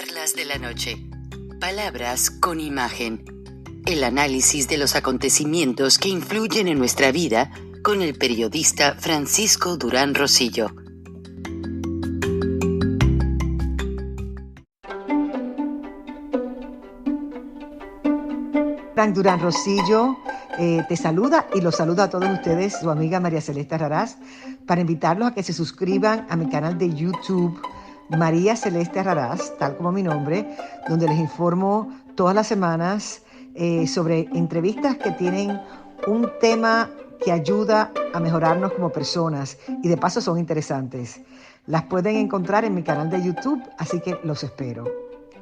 Charlas de la noche. Palabras con imagen. El análisis de los acontecimientos que influyen en nuestra vida con el periodista Francisco Durán Rosillo. Frank Durán Rosillo te saluda y los saluda a todos ustedes, su amiga María Celeste Arrarás, para invitarlos a que se suscriban a mi canal de YouTube, María Celeste Arrarás, tal como mi nombre, donde les informo todas las semanas sobre entrevistas que tienen un tema que ayuda a mejorarnos como personas y de paso son interesantes. Las pueden encontrar en mi canal de YouTube, así que los espero.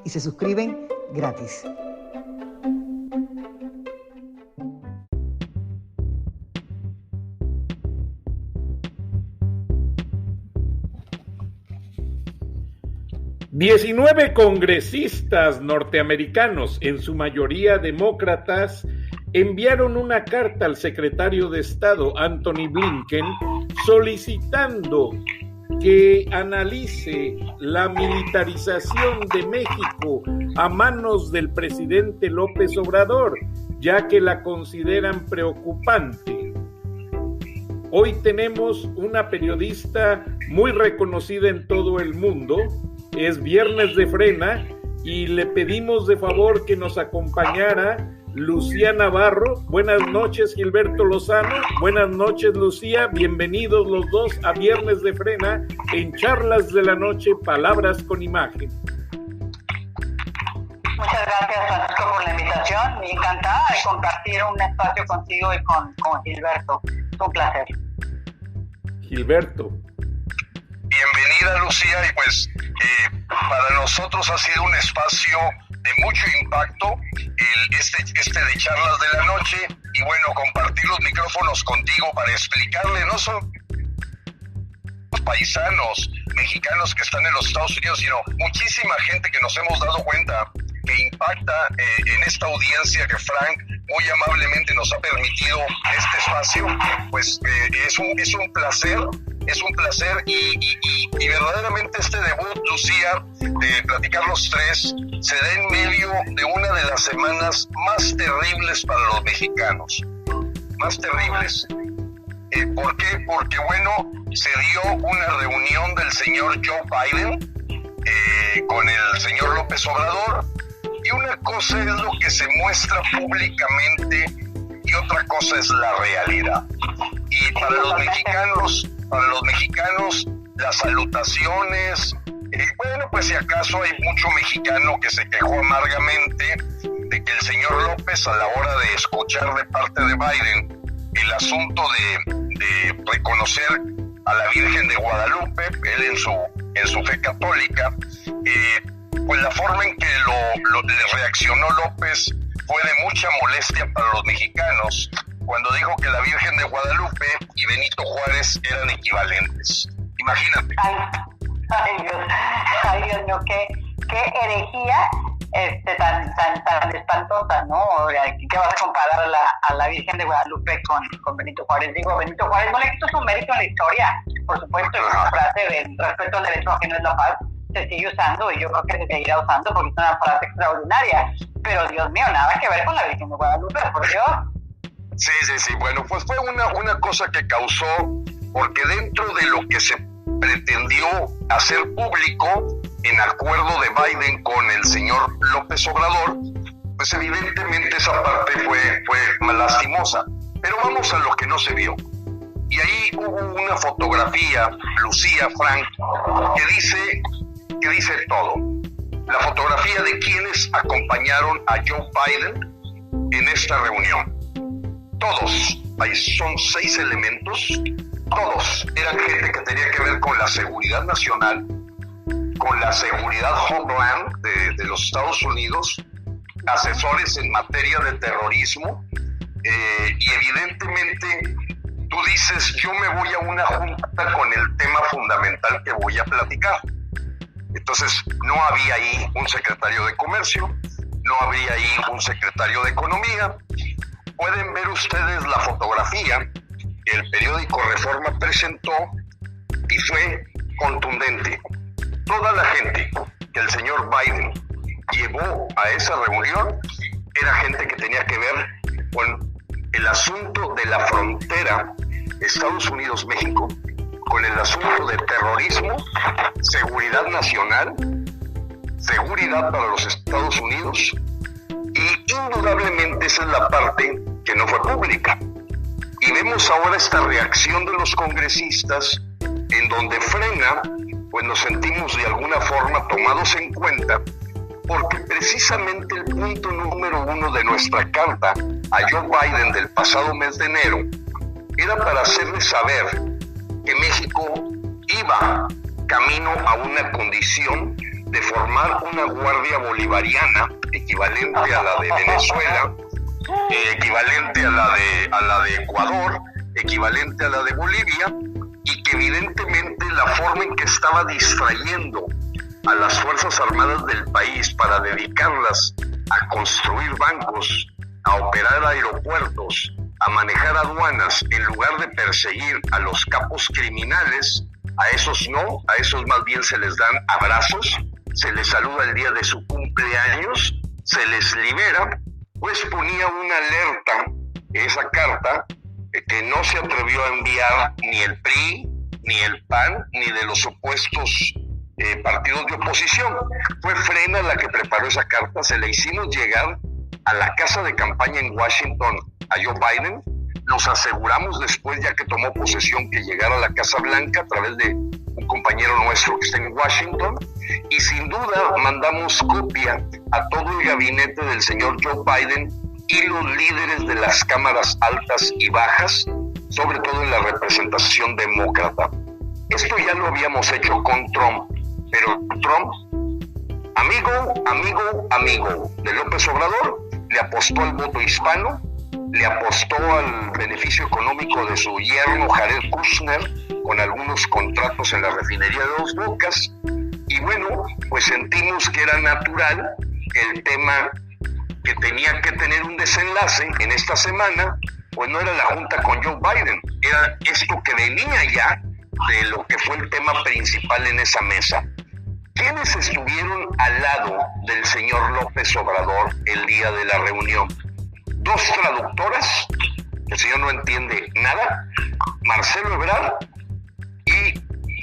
Y se suscriben gratis. $19 congresistas norteamericanos, en su mayoría demócratas, enviaron una carta al secretario de Estado, Antony Blinken, solicitando que analice la militarización de México a manos del presidente López Obrador, ya que la consideran preocupante. Hoy tenemos una periodista muy reconocida en todo el mundo. Es Viernes de Frena y le pedimos de favor que nos acompañara Lucía Navarro. Buenas noches, Gilberto Lozano. Buenas noches, Lucía. Bienvenidos los dos a Viernes de Frena en Charlas de la Noche, Palabras con Imagen. Muchas gracias, Francisco, por la invitación. Me encantada de compartir un espacio contigo y con Gilberto. Es un placer. Gilberto. Bienvenida, Lucía, y pues para nosotros ha sido un espacio de mucho impacto este de Charlas de la Noche, y bueno, compartir los micrófonos contigo para explicarle no solo los paisanos mexicanos que están en los Estados Unidos, sino muchísima gente que nos hemos dado cuenta que impacta en esta audiencia que Frank muy amablemente nos ha permitido este espacio. Pues es un placer. Es un placer y verdaderamente este debut, Lucía, de platicar los tres, se da en medio de una de las semanas más terribles para los mexicanos. Más terribles. ¿Por qué? Porque, bueno, se dio una reunión del señor Joe Biden con el señor López Obrador, y una cosa es lo que se muestra públicamente y otra cosa es la realidad. Y para los mexicanos, las salutaciones, bueno, pues si acaso hay mucho mexicano que se quejó amargamente de que el señor López, a la hora de escuchar de parte de Biden el asunto de reconocer a la Virgen de Guadalupe, él en su fe católica, pues la forma en que le reaccionó López fue de mucha molestia para los mexicanos, cuando dijo que la Virgen de Guadalupe y Benito Juárez eran equivalentes. Imagínate. Ay, Dios mío, qué herejía tan espantosa, ¿no? ¿Qué vas a comparar a la Virgen de Guadalupe con Benito Juárez? Digo, Benito Juárez no le quitó su mérito en la historia, por supuesto, y una frase de respeto al derecho ajeno es la paz se sigue usando, y yo creo que se seguirá usando porque es una frase extraordinaria, pero Dios mío, nada que ver con la Virgen de Guadalupe, por Dios. Sí, bueno, pues fue una cosa que causó, porque dentro de lo que se pretendió hacer público en acuerdo de Biden con el señor López Obrador, pues evidentemente esa parte fue lastimosa, pero vamos a lo que no se vio. Y ahí hubo una fotografía, Lucía, Frank, que dice todo. La fotografía de quienes acompañaron a Joe Biden en esta reunión. Todos, ahí son 6 elementos, todos eran gente que tenía que ver con la seguridad nacional, con la seguridad homeland de los Estados Unidos, asesores en materia de terrorismo, y evidentemente tú dices, yo me voy a una junta con el tema fundamental que voy a platicar. Entonces, no había ahí un secretario de Comercio, no había ahí un secretario de Economía. Pueden ver ustedes la fotografía que el periódico Reforma presentó y fue contundente. Toda la gente que el señor Biden llevó a esa reunión era gente que tenía que ver con el asunto de la frontera Estados Unidos-México, con el asunto de terrorismo, seguridad nacional, seguridad para los Estados Unidos, y indudablemente esa es la parte que no fue pública. Y vemos ahora esta reacción de los congresistas en donde frena, pues nos sentimos de alguna forma tomados en cuenta, porque precisamente el punto número 1 de nuestra carta a Joe Biden del pasado mes de enero era para hacerle saber que México iba camino a una condición de formar una guardia bolivariana equivalente a la de Venezuela, equivalente a la de Ecuador, equivalente a la de Bolivia, y que evidentemente la forma en que estaba distrayendo a las Fuerzas Armadas del país para dedicarlas a construir bancos, a operar aeropuertos, a manejar aduanas, en lugar de perseguir a los capos criminales, a esos no, a esos más bien se les dan abrazos, se les saluda el día de su cumpleaños, se les libera, pues ponía una alerta, esa carta, que no se atrevió a enviar ni el PRI, ni el PAN, ni de los supuestos partidos de oposición. Fue Frena la que preparó esa carta, se la hicimos llegar a la casa de campaña en Washington a Joe Biden, nos aseguramos después, ya que tomó posesión, que llegara a la Casa Blanca a través de un compañero nuestro que está en Washington, y sin duda mandamos copia a todo el gabinete del señor Joe Biden y los líderes de las cámaras altas y bajas, sobre todo en la representación demócrata. Esto ya lo habíamos hecho con Trump, pero Trump, amigo de López Obrador, le apostó al voto hispano, le apostó al beneficio económico de su yerno Jared Kushner, con algunos contratos en la refinería de Dos Bocas, y bueno, pues sentimos que era natural que el tema que tenía que tener un desenlace en esta semana, pues no era la junta con Joe Biden, era esto que venía ya de lo que fue el tema principal en esa mesa. ¿Quiénes estuvieron al lado del señor López Obrador el día de la reunión? 2 traductoras, el señor no entiende nada, Marcelo Ebrard, y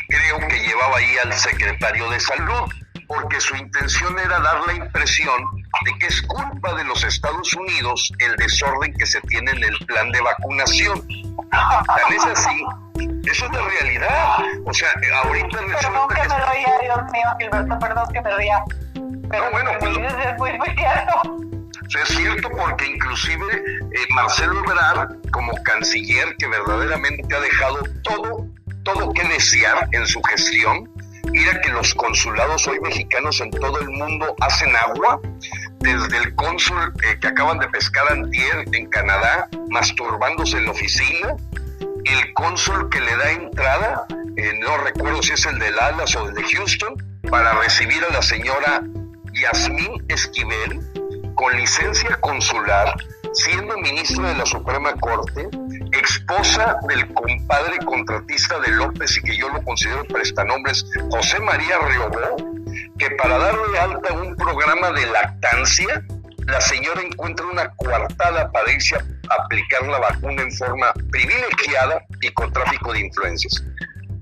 creo que llevaba ahí al secretario de Salud, porque su intención era dar la impresión de que es culpa de los Estados Unidos el desorden que se tiene en el plan de vacunación. Tan es así, eso es la realidad. O sea, ahorita Perdón que me ría, Dios mío, Gilberto, perdón que me ría. Pero no, bueno, pues, es muy cierto. Es cierto, porque inclusive Marcelo Ebrard, como canciller, que verdaderamente ha dejado todo que desear en su gestión. Mira que los consulados hoy mexicanos en todo el mundo hacen agua, desde el cónsul que acaban de pescar antier en Canadá, masturbándose en la oficina, el cónsul que le da entrada, no recuerdo si es el de Dallas o el de Houston, para recibir a la señora Yasmín Esquivel, con licencia consular, siendo ministra de la Suprema Corte, esposa del compadre contratista de López, y que yo lo considero prestanombres, José María Riobó, que para darle alta a un programa de lactancia, la señora encuentra una coartada para irse a aplicar la vacuna en forma privilegiada y con tráfico de influencias.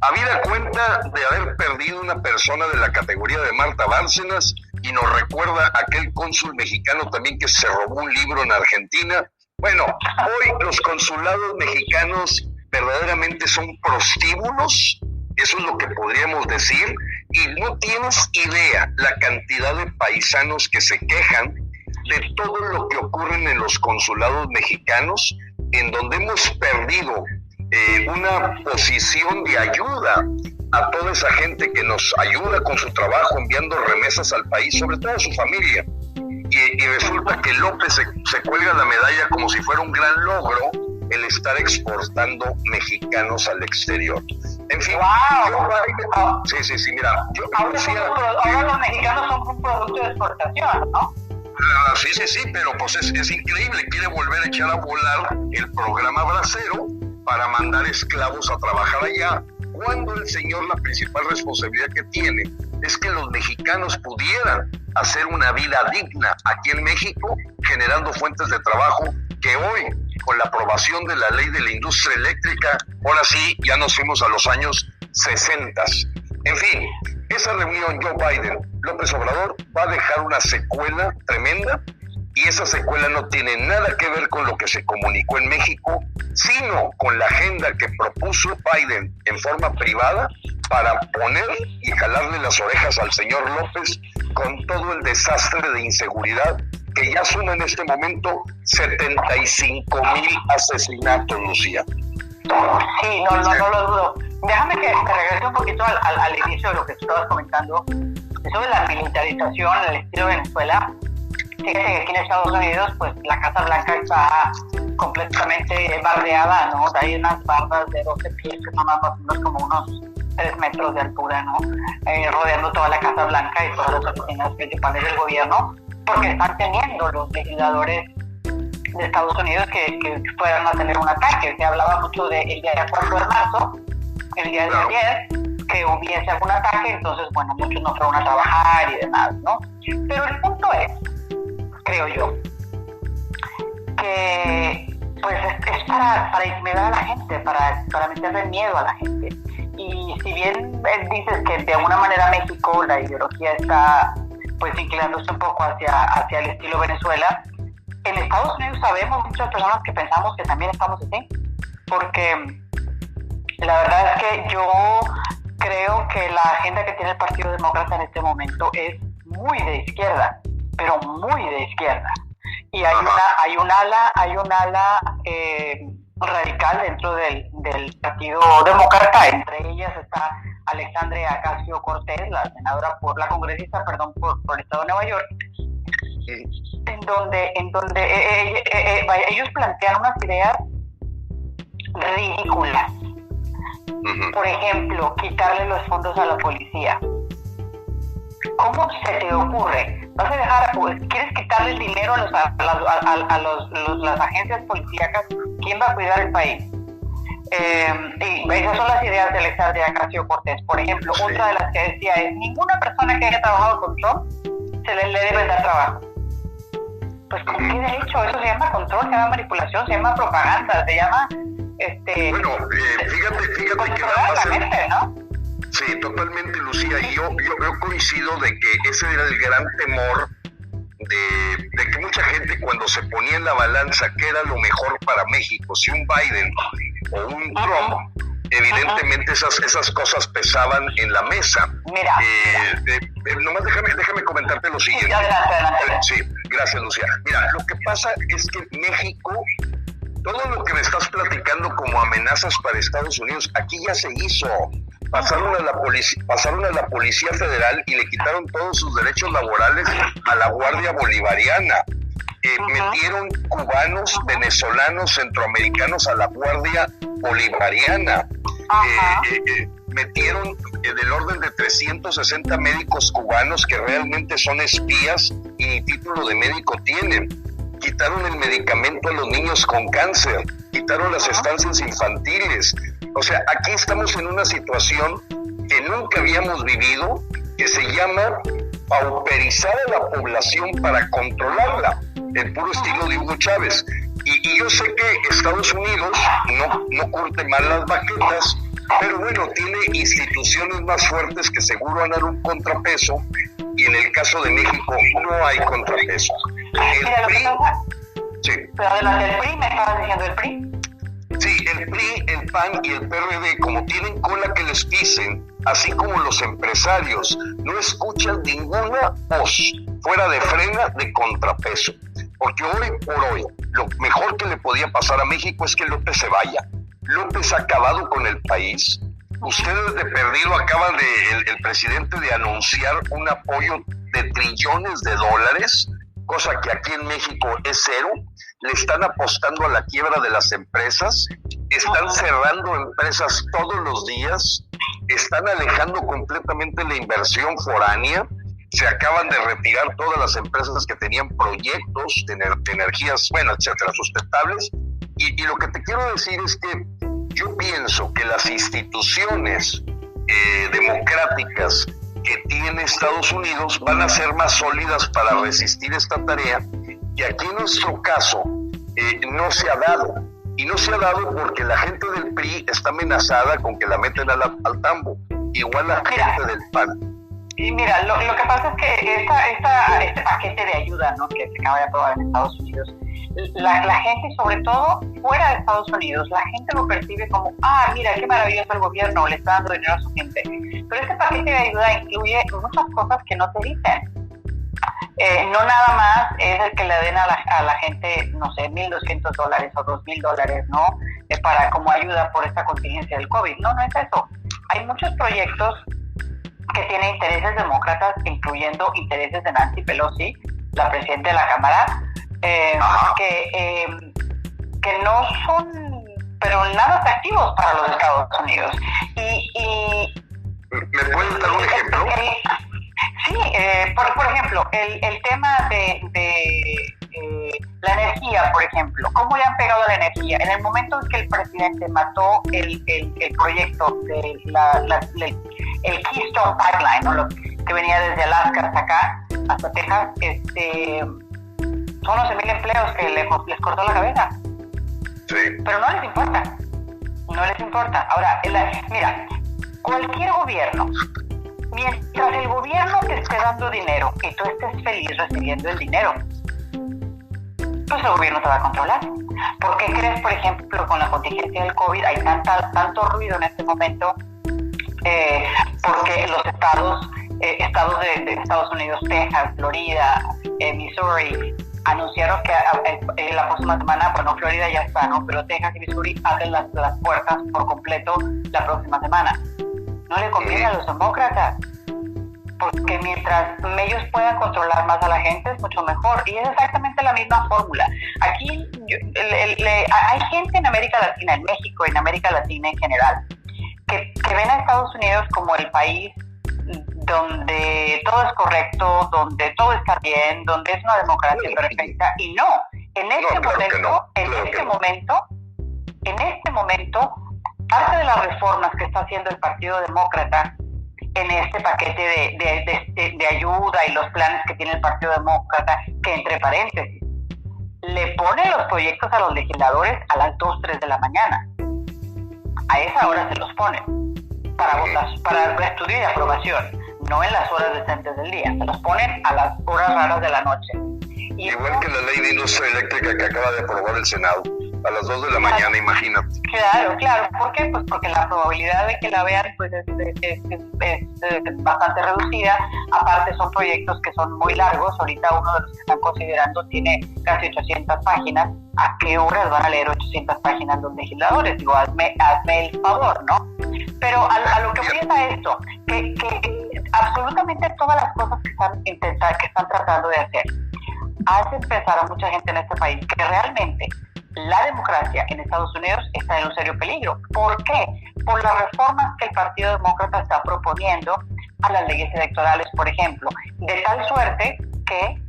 Habida cuenta de haber perdido una persona de la categoría de Marta Bárcenas, y nos recuerda aquel cónsul mexicano también que se robó un libro en Argentina. Bueno, hoy los consulados mexicanos verdaderamente son prostíbulos, eso es lo que podríamos decir, y no tienes idea la cantidad de paisanos que se quejan de todo lo que ocurre en los consulados mexicanos, en donde hemos perdido una posición de ayuda a toda esa gente que nos ayuda con su trabajo enviando remesas al país, sobre todo a su familia. Y resulta que López se cuelga la medalla como si fuera un gran logro el estar exportando mexicanos al exterior. En fin, ¡wow! Sí, mira, yo ahora los mexicanos son un producto de exportación, ¿no? Sí, pero pues es increíble, quiere volver a echar a volar el programa bracero para mandar esclavos a trabajar allá, cuando el señor la principal responsabilidad que tiene es que los mexicanos pudieran hacer una vida digna aquí en México, generando fuentes de trabajo que hoy, con la aprobación de la ley de la industria eléctrica, ahora sí ya nos fuimos a los años 60. En fin, esa reunión Joe Biden, López Obrador, va a dejar una secuela tremenda, y esa secuela no tiene nada que ver con lo que se comunicó en México, sino con la agenda que propuso Biden en forma privada para poner y jalarle las orejas al señor López con todo el desastre de inseguridad que ya suma en este momento 75,000 asesinatos, Lucía. Sí, no lo dudo. Déjame que me regrese un poquito al inicio de lo que estabas comentando, sobre la militarización al estilo Venezuela. Fíjate que aquí en Estados Unidos, pues la Casa Blanca está completamente bardeada, ¿no? Hay unas bardas de 12 pies que son más o menos como unos 3 metros de altura, ¿no? Rodeando toda la Casa Blanca y todas las oficinas principales del gobierno, porque están teniendo los legisladores de Estados Unidos que puedan a tener un ataque. Se hablaba mucho del día 4 de marzo, el día de ayer, que hubiese algún ataque, entonces, bueno, muchos no fueron a trabajar y demás, ¿no? Pero el punto es, creo yo, que pues es para intimidar a la gente, para meterle miedo a la gente. Y si bien dices que de alguna manera México, la ideología está pues inclinándose un poco hacia el estilo Venezuela, en Estados Unidos sabemos muchas personas que pensamos que también estamos así, porque la verdad es que yo creo que la agenda que tiene el Partido Demócrata en este momento es muy de izquierda, pero muy de izquierda. Y hay un ala radical dentro del Partido Demócrata. Entre ellas está Alexandria Ocasio-Cortez, la senadora la congresista por el estado de Nueva York, en donde ellos plantean unas ideas ridículas. Por ejemplo, quitarle los fondos a la policía. ¿Cómo se te ocurre? ¿Vas a dejar, quieres quitarle el dinero a las agencias policíacas? ¿Quién va a cuidar el país? Y esas son las ideas de Alexandria Ocasio-Cortez. Por ejemplo, otra de las que decía es: ninguna persona que haya trabajado con Trump le debe dar trabajo. Pues ¿con qué derecho? Eso se llama control, se llama manipulación, se llama propaganda, se llama bueno, fíjate que mente, ¿no? Sí, totalmente, Lucía, y yo coincido de que ese era el gran temor de que mucha gente, cuando se ponía en la balanza qué era lo mejor para México, si un Biden o un Trump, evidentemente esas cosas pesaban en la mesa. Mira, nomás déjame comentarte lo siguiente. Sí, adelante. Sí, gracias, Lucía. Mira, lo que pasa es que México, todo lo que me estás platicando como amenazas para Estados Unidos, aquí ya se hizo. Pasaron a la Policía Federal y le quitaron todos sus derechos laborales a la Guardia Bolivariana. Metieron cubanos, venezolanos, centroamericanos a la Guardia Bolivariana. Metieron del orden de 360 médicos cubanos que realmente son espías y ni título de médico tienen. Quitaron el medicamento a los niños con cáncer, quitaron las estancias infantiles. O sea, aquí estamos en una situación que nunca habíamos vivido, que se llama pauperizar a la población para controlarla, el puro estilo de Hugo Chávez. Y yo sé que Estados Unidos no curte mal las baquetas, pero bueno, tiene instituciones más fuertes que seguro van a dar un contrapeso, y en el caso de México no hay contrapeso. El PRI, sí. Pero adelante, el PRI, me estabas diciendo el PRI. Sí, el PRI, el PAN y el PRD, como tienen cola que les pisen, así como los empresarios, no escuchan ninguna voz fuera de frena de contrapeso. Porque hoy por hoy, lo mejor que le podía pasar a México es que López se vaya. López ha acabado con el país. Ustedes de perdido acaban el presidente de anunciar un apoyo de trillones de dólares, cosa que aquí en México es cero. Le están apostando a la quiebra de las empresas, están cerrando empresas todos los días, están alejando completamente la inversión foránea, se acaban de retirar todas las empresas que tenían proyectos de energías, bueno, etcétera, sustentables. Y lo que te quiero decir es que yo pienso que las instituciones democráticas que tiene Estados Unidos van a ser más sólidas para resistir esta tarea, que aquí en nuestro caso no se ha dado. Y no se ha dado porque la gente del PRI está amenazada con que la meten al tambo, igual la gente del PAN. Y mira, lo que pasa es que este paquete de ayuda, ¿no?, que se acaba de aprobar en Estados Unidos, la gente, sobre todo fuera de Estados Unidos, la gente lo percibe como, mira, qué maravilloso el gobierno, le está dando dinero a su gente. Pero este paquete de ayuda incluye muchas cosas que no te dicen. No nada más es el que le den a la gente, no sé, $1,200 o $2,000, ¿no?, para como ayuda por esta contingencia del COVID. No es eso. Hay muchos proyectos que tienen intereses demócratas, incluyendo intereses de Nancy Pelosi, la presidenta de la Cámara, que no son, pero nada atractivos para los Estados Unidos. ¿Me puedes dar un ejemplo? Sí, por ejemplo, el tema de la energía, por ejemplo. ¿Cómo le han pegado a la energía? En el momento en que el presidente mató el proyecto de el Keystone Pipeline, ¿no?, que venía desde Alaska hasta acá, hasta Texas, son 11,000 empleos que les cortó la cabeza. Sí. Pero no les importa. No les importa. Ahora, mira, cualquier gobierno, mientras el gobierno te esté dando dinero y tú estés feliz recibiendo el dinero, pues el gobierno te va a controlar. ¿Por qué crees, por ejemplo, con la contingencia del COVID hay tanto ruido en este momento? Porque los estados de Estados Unidos, Texas, Florida, Missouri, anunciaron que la próxima semana, bueno, Florida ya está, ¿no?, pero Texas y Missouri abren las puertas por completo la próxima semana. No le conviene a los demócratas, porque mientras ellos puedan controlar más a la gente es mucho mejor, y es exactamente la misma fórmula. Aquí hay gente en América Latina, en México, en América Latina en general, que ven a Estados Unidos como el país donde todo es correcto, donde todo está bien, donde es una democracia perfecta, y no. En este momento, parte de las reformas que está haciendo el Partido Demócrata en este paquete de ayuda y los planes que tiene el Partido Demócrata, que entre paréntesis, le pone los proyectos a los legisladores a las 2, 3 de la mañana. A esa hora se los ponen para estudio y aprobación, no en las horas decentes del día, se los ponen a las horas raras de la noche. Igual que la ley de industria eléctrica que acaba de aprobar el Senado, a las 2 de la mañana, imagínate. Claro. ¿Por qué? Pues porque la probabilidad de que la vean pues es bastante reducida. Aparte son proyectos que son muy largos. Ahorita uno de los que están considerando tiene casi 800 páginas. ¿A qué horas van a leer 800 páginas los legisladores? Digo, hazme el favor, ¿no? Pero a lo que voy es a esto, que absolutamente todas las cosas que están tratando de hacer hace pensar a mucha gente en este país que realmente la democracia en Estados Unidos está en un serio peligro. ¿Por qué? Por las reformas que el Partido Demócrata está proponiendo a las leyes electorales, por ejemplo, de tal suerte que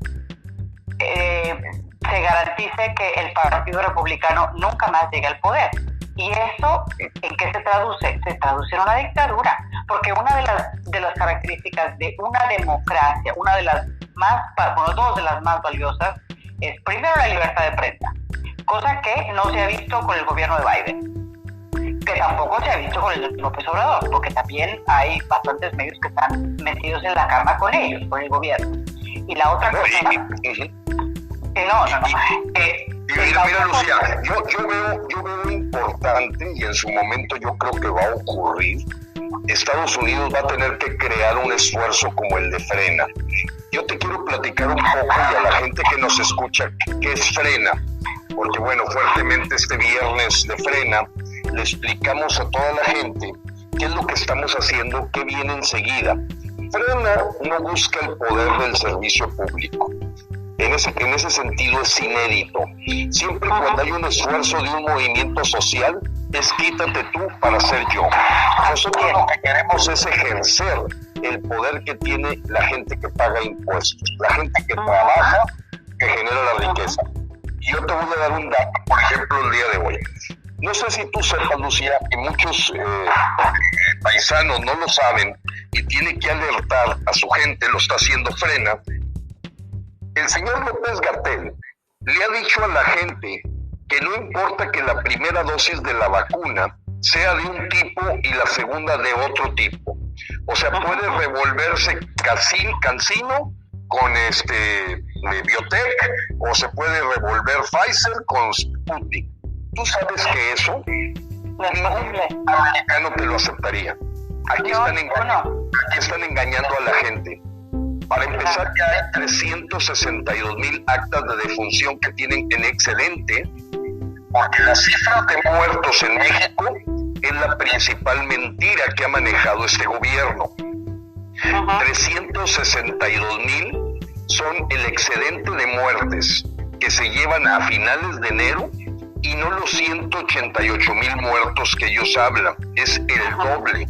se garantice que el Partido Republicano nunca más llegue al poder. ¿Y eso en qué se traduce? Se traduce en una dictadura, porque una de las características de una democracia, dos de las más valiosas, es primero la libertad de prensa, cosa que no se ha visto con el gobierno de Biden, que tampoco se ha visto con el de López Obrador, porque también hay bastantes medios que están metidos en la cama con ellos, con el gobierno. Y la otra cosa... Mira, Lucía, yo veo importante, y en su momento yo creo que va a ocurrir. Estados Unidos va a tener que crear un esfuerzo como el de Frena. Yo te quiero platicar un poco, y a la gente que nos escucha, qué es Frena, porque bueno, fuertemente este viernes de Frena le explicamos a toda la gente qué es lo que estamos haciendo, qué viene enseguida. Frena no busca el poder del servicio público. En ese sentido es inédito. Siempre cuando hay un esfuerzo de un movimiento social, es quítate tú para ser yo. Nosotros lo que queremos es ejercer el poder que tiene la gente que paga impuestos, la gente que trabaja, que genera la riqueza. Y yo te voy a dar un dato, por ejemplo, el día de hoy. No sé si tú sepas, Lucía, que muchos paisanos no lo saben, y tiene que alertar a su gente, lo está haciendo Frena. El señor López-Gatell le ha dicho a la gente que no importa que la primera dosis de la vacuna sea de un tipo y la segunda de otro tipo. O sea, puede revolverse CanSino con Biotech, o se puede revolver Pfizer con Sputnik. ¿Tú sabes que eso ningún americano te lo aceptaría? Aquí están engañando a la gente. Para empezar, ya hay 362,000 actas de defunción que tienen en excedente, porque la cifra de muertos en México es la principal mentira que ha manejado este gobierno. 362,000 son el excedente de muertes que se llevan a finales de enero y no los 188,000 muertos que ellos hablan. Es el doble.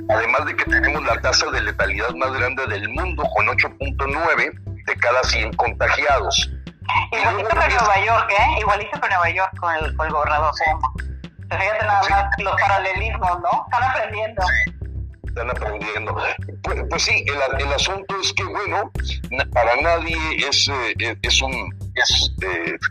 Además de que tenemos la tasa de letalidad más grande del mundo, con 8.9 de cada 100 contagiados. Igualito que Nueva York, Igualito que Nueva York con el gobernador Cuomo. Fíjate nada más los paralelismos, ¿no? Están aprendiendo. Sí, están aprendiendo. Pues sí, el asunto es que, bueno, para nadie es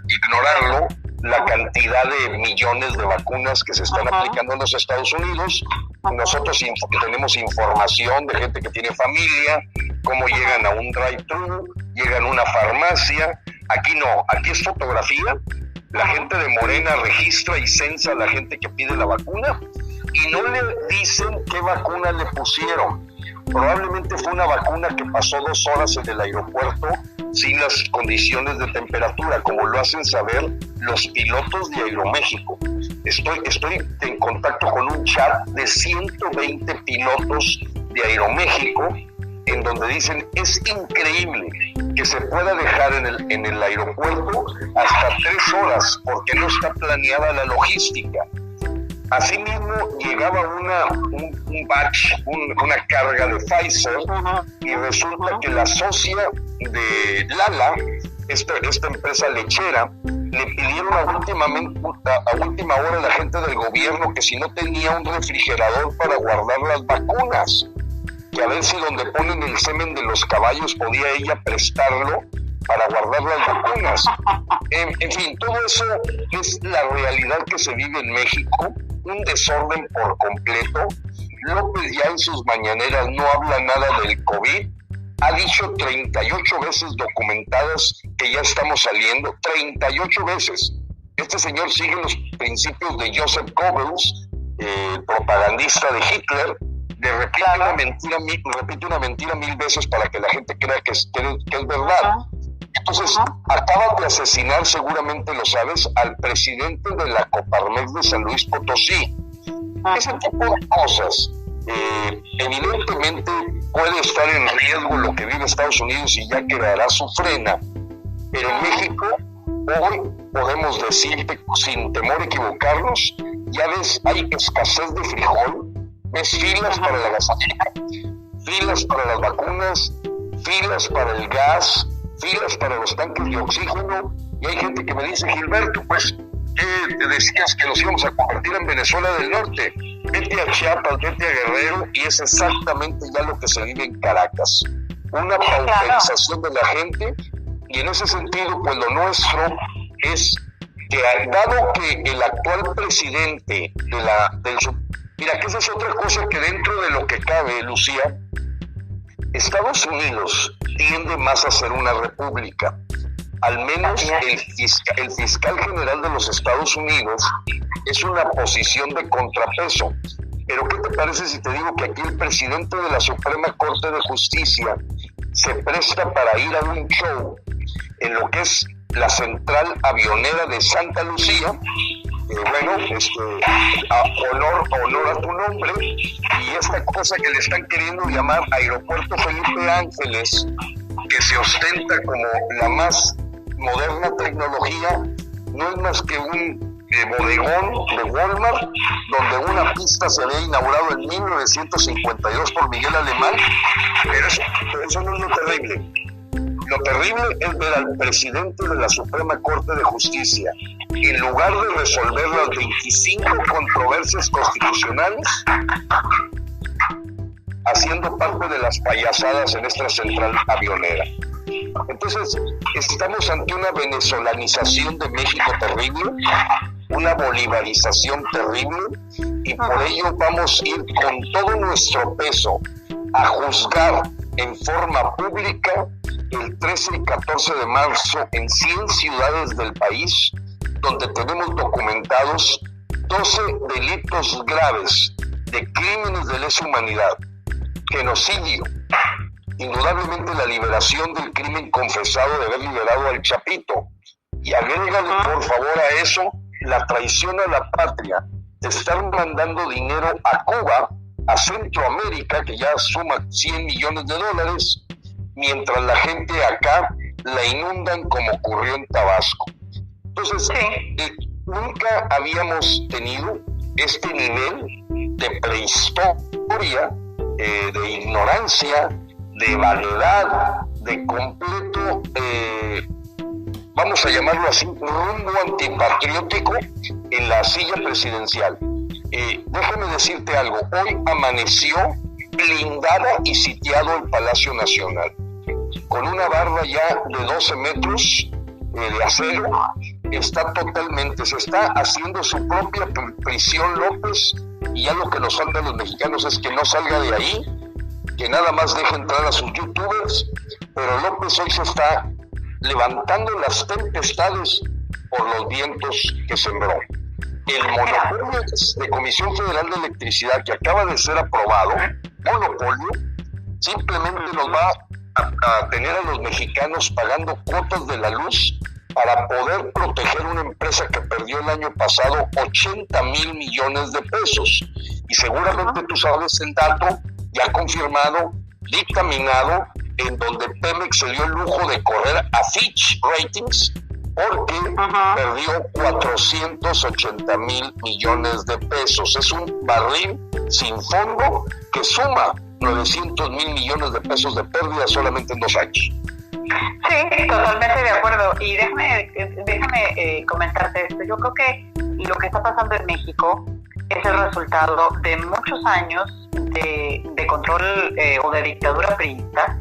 ignorarlo, la cantidad de millones de vacunas que se están aplicando en los Estados Unidos. Nosotros tenemos información de gente que tiene familia, cómo llegan a un drive-thru, llegan a una farmacia. Aquí no, aquí es fotografía. La gente de Morena registra y censa a la gente que pide la vacuna y no le dicen qué vacuna le pusieron. Probablemente fue una vacuna que pasó 2 horas en el aeropuerto sin las condiciones de temperatura, como lo hacen saber los pilotos de Aeroméxico. Estoy en contacto con un chat de 120 pilotos de Aeroméxico, en donde dicen, es increíble que se pueda dejar en el aeropuerto hasta 3 horas, porque no está planeada la logística. Asimismo, llegaba un batch, una carga de Pfizer, y resulta que la socia de Lala, esta empresa lechera, le pidieron a última hora a la gente del gobierno que si no tenía un refrigerador para guardar las vacunas, que a ver si donde ponen el semen de los caballos podía ella prestarlo para guardar las vacunas. En fin, todo eso es la realidad que se vive en México, un desorden por completo. López ya en sus mañaneras no habla nada del COVID, ha dicho 38 veces documentadas que ya estamos saliendo, 38 veces. Este señor sigue los principios de Joseph Goebbels, propagandista de Hitler, de repite una mentira 1000 veces para que la gente crea que es verdad. Entonces, acaban de asesinar, seguramente lo sabes, al presidente de la Coparmex de San Luis Potosí. Ese tipo de cosas, evidentemente puede estar en riesgo lo que vive Estados Unidos y ya quedará su frena. Pero en México, hoy podemos decir, sin temor a equivocarnos, ya ves, hay escasez de frijol, ves filas para la gasolina, filas para las vacunas, filas para el gas, filas para los tanques de oxígeno, y hay gente que me dice, Gilberto, pues, ¿qué te decías que nos íbamos a convertir en Venezuela del Norte? Vete a Chiapas, vete a Guerrero, y es exactamente ya lo que se vive en Caracas. Una pauperización de la gente, y en ese sentido, pues lo nuestro es que, dado que el actual presidente mira, que esa es otra cosa que dentro de lo que cabe, Lucía, Estados Unidos tiende más a ser una república. Al menos el fiscal general de los Estados Unidos es una posición de contrapeso. Pero ¿qué te parece si te digo que aquí el presidente de la Suprema Corte de Justicia se presta para ir a un show en lo que es la central avionera de Santa Lucía? Honor a tu nombre, y esta cosa que le están queriendo llamar Aeropuerto Felipe Ángeles, que se ostenta como la más moderna tecnología, no es más que un bodegón de Walmart, donde una pista se había inaugurado en 1952 por Miguel Alemán, pero eso no es lo terrible. Lo terrible es ver al presidente de la Suprema Corte de Justicia, en lugar de resolver las 25 controversias constitucionales, haciendo parte de las payasadas en esta central avionera. Entonces, estamos ante una venezolanización de México terrible, una bolivarización terrible, y por ello vamos a ir con todo nuestro peso a juzgar en forma pública el 13 y 14 de marzo en 100 ciudades del país, donde tenemos documentados 12 delitos graves de crímenes de lesa humanidad, genocidio, indudablemente la liberación del crimen confesado de haber liberado al Chapito, y agrégale por favor a eso la traición a la patria de estar mandando dinero a Cuba, a Centroamérica, que ya suma $100 millones, mientras la gente acá la inundan como ocurrió en Tabasco. Entonces, nunca habíamos tenido este nivel de prehistoria, de ignorancia, de vaguedad, de completo, vamos a llamarlo así, rumbo antipatriótico en la silla presidencial. Déjame decirte algo, hoy amaneció blindada y sitiado el Palacio Nacional, con una barra ya de 12 metros de acero. Está totalmente, se está haciendo su propia prisión López, y ya lo que nos falta a los mexicanos es que no salga de ahí, que nada más deje entrar a sus youtubers, pero López hoy se está levantando las tempestades por los vientos que sembró. El monopolio de Comisión Federal de Electricidad, que acaba de ser aprobado, monopolio, simplemente nos va a tener a los mexicanos pagando cuotas de la luz para poder proteger una empresa que perdió el año pasado 80,000 millones de pesos. Y seguramente tú sabes el dato ya confirmado, dictaminado, en donde Pemex se dio el lujo de correr a Fitch Ratings porque perdió 480,000 millones de pesos. Es un barril sin fondo que suma 900,000 millones de pesos de pérdida solamente en 2 años. Sí, totalmente de acuerdo. Y déjame comentarte esto. Yo creo que lo que está pasando en México es el resultado de muchos años de control o de dictadura priista,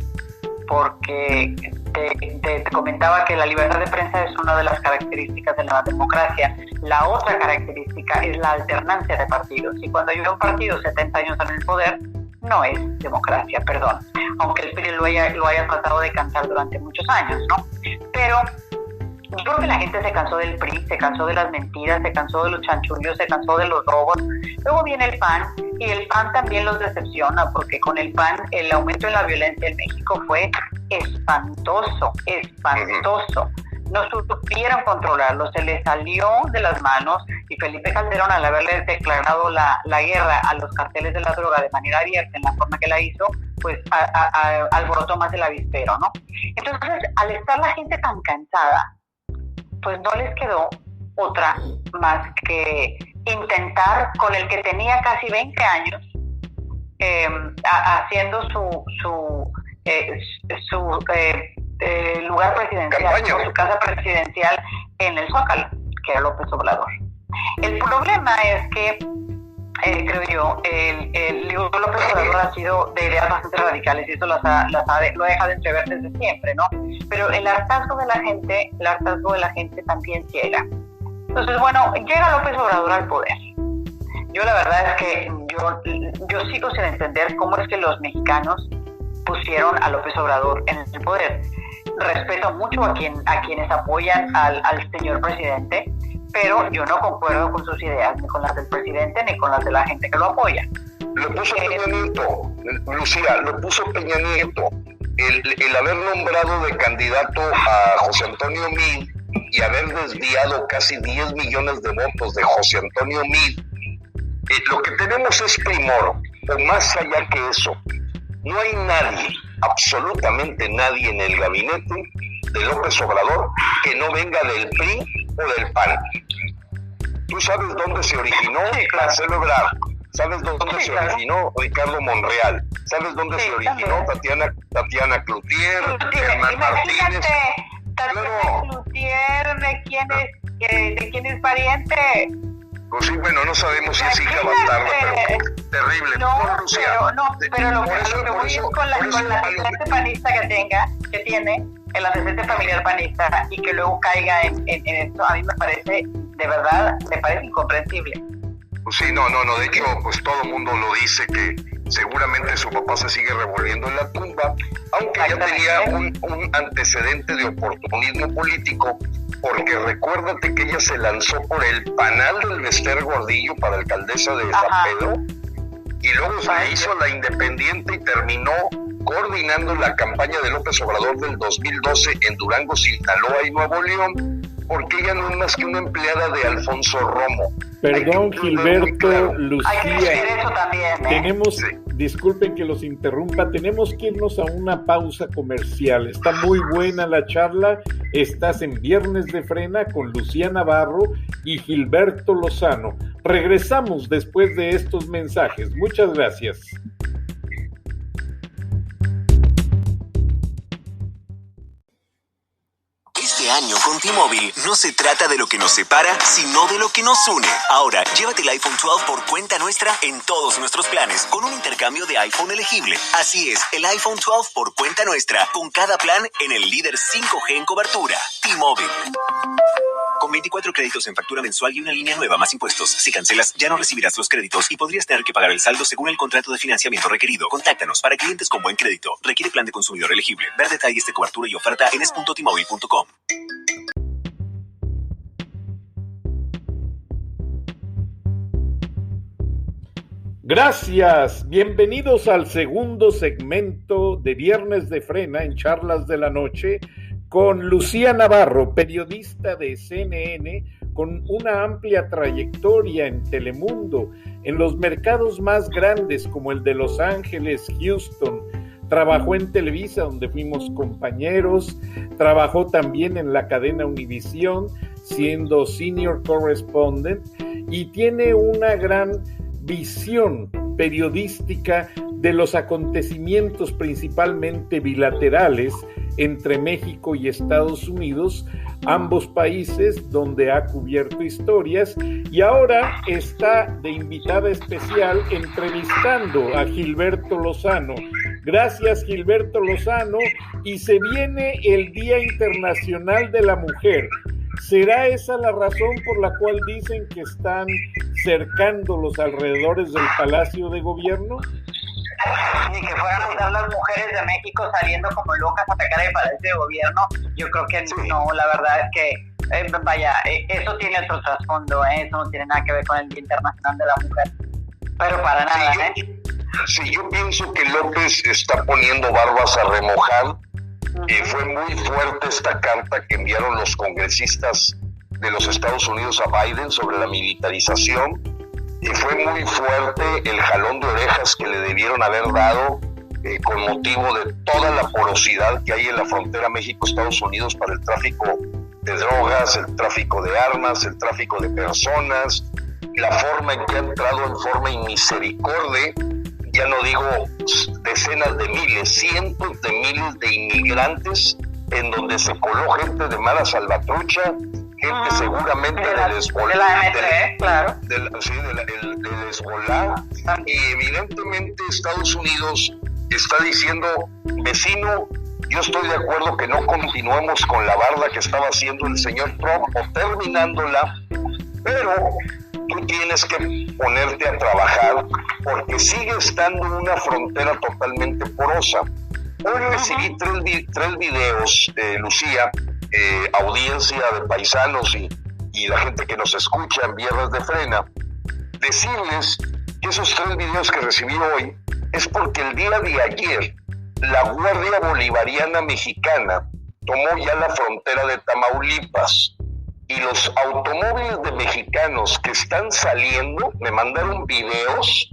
porque te comentaba que la libertad de prensa es una de las características de la democracia. La otra característica es la alternancia de partidos. Y cuando hay un partido 70 años en el poder, no es democracia, perdón. Aunque el PRI lo haya tratado de cantar durante muchos años, ¿no? Pero yo creo que la gente se cansó del PRI, se cansó de las mentiras, se cansó de los chanchullos, se cansó de los robos. Luego viene el PAN, y el PAN también los decepciona, porque con el PAN el aumento en la violencia en México fue espantoso. No supieron controlarlo, se les salió de las manos, y Felipe Calderón, al haberle declarado la guerra a los carteles de la droga de manera abierta, en la forma que la hizo, pues alborotó más el avispero, ¿no? Entonces, al estar la gente tan cansada, pues no les quedó otra más que intentar con el que tenía casi 20 años, haciendo su lugar presidencial, su casa presidencial en el Zócalo, que era López Obrador. El problema es que, creo yo, López Obrador ha sido de ideas bastante radicales, y eso lo ha dejado entrever desde siempre, ¿no? Pero el hartazgo de la gente también llega. Entonces, bueno, llega López Obrador al poder. Yo la verdad es que yo sigo sin entender cómo es que los mexicanos pusieron a López Obrador en el poder. Respeto mucho a quienes apoyan al señor presidente, pero yo no concuerdo con sus ideas, ni con las del presidente, ni con las de la gente que lo apoya. Lo puso Peña Nieto, Lucía, lo puso Peña Nieto. El haber nombrado de candidato a José Antonio Meade y haber desviado casi 10 millones de votos de José Antonio Meade, lo que tenemos es primor, o más allá que eso. No hay nadie, absolutamente nadie en el gabinete de López Obrador que no venga del PRI o del PAN. ¿Tú sabes dónde se originó Marcelo Ebrard? ¿Sabes dónde se originó Ricardo Monreal? ¿Sabes dónde se originó Tatiana Cloutier, Germán Martínez? Tatiana Cloutier, ¿de quién es pariente? Pues sí, bueno, no sabemos si es hija bastarda, pero terrible. No, Lucía, pero lo que voy es con la antecedente panista que tiene, el antecedente familiar panista, y que luego caiga en esto, a mí me parece, de verdad, me parece incomprensible. Pues sí, no, de hecho, pues todo el mundo lo dice, que seguramente su papá se sigue revolviendo en la tumba, aunque ya tenía un antecedente de oportunismo político, porque recuérdate que ella se lanzó por el panal del Bester Gordillo para alcaldesa de San Pedro, y luego se hizo la independiente y terminó coordinando la campaña de López Obrador del 2012 en Durango, Sinaloa y Nuevo León, porque ella no es más que una empleada de Alfonso Romo. Perdón, Gilberto, Lucía. Hay que decir eso también, Tenemos, disculpen que los interrumpa, tenemos que irnos a una pausa comercial. Está muy buena la charla. Estás en Viernes de Frena con Lucía Navarro y Gilberto Lozano. Regresamos después de estos mensajes. Muchas gracias. Este año con T-Mobile no se trata de lo que nos separa, sino de lo que nos une. Ahora, llévate el iPhone 12 por cuenta nuestra en todos nuestros planes con un intercambio de iPhone elegible. Así es, el iPhone 12 por cuenta nuestra, con cada plan en el líder 5G en cobertura. T-Mobile. Con 24 créditos en factura mensual y una línea nueva más impuestos. Si cancelas, ya no recibirás los créditos y podrías tener que pagar el saldo según el contrato de financiamiento requerido. Contáctanos para clientes con buen crédito. Requiere plan de consumidor elegible. Ver detalles de cobertura y oferta en es.tmobile.com. Gracias, bienvenidos al segundo segmento de Viernes de Frena en Charlas de la Noche con Lucía Navarro, periodista de CNN con una amplia trayectoria en Telemundo, en los mercados más grandes como el de Los Ángeles, Houston. Trabajó en Televisa, donde fuimos compañeros, trabajó también en la cadena Univisión, siendo senior correspondent, y tiene una gran visión periodística de los acontecimientos principalmente bilaterales entre México y Estados Unidos, ambos países donde ha cubierto historias, y ahora está de invitada especial entrevistando a Gilberto Lozano. Gracias, Gilberto Lozano, y se viene el Día Internacional de la Mujer. ¿Será esa la razón por la cual dicen que están cercando los alrededores del Palacio de Gobierno? Y que fueran a estar las mujeres de México saliendo como locas a atacar el Palacio de Gobierno. Yo creo que no, la verdad es que, eso tiene otro trasfondo, eso no tiene nada que ver con el Día Internacional de la Mujer. Pero para nada, Sí, yo pienso que López está poniendo barbas a remojar. Fue muy fuerte esta carta que enviaron los congresistas de los Estados Unidos a Biden sobre la militarización. Fue muy fuerte el jalón de orejas que le debieron haber dado con motivo de toda la porosidad que hay en la frontera México-Estados Unidos para el tráfico de drogas, el tráfico de armas, el tráfico de personas, la forma en que ha entrado en forma inmisericordia. Ya no digo decenas de miles, cientos de miles de inmigrantes en donde se coló gente de mala salvatrucha, gente seguramente del Hezbollah, del Hezbollah, y evidentemente Estados Unidos está diciendo, vecino, yo estoy de acuerdo que no continuemos con la barda que estaba haciendo el señor Trump o terminándola, pero tú tienes que ponerte a trabajar porque sigue estando en una frontera totalmente porosa. Hoy recibí tres videos, Lucía, audiencia de paisanos y la gente que nos escucha en Viernes de Frena, decirles que esos 3 videos que recibí hoy es porque el día de ayer la Guardia Bolivariana Mexicana tomó ya la frontera de Tamaulipas. Y los automóviles de mexicanos que están saliendo, me mandaron videos,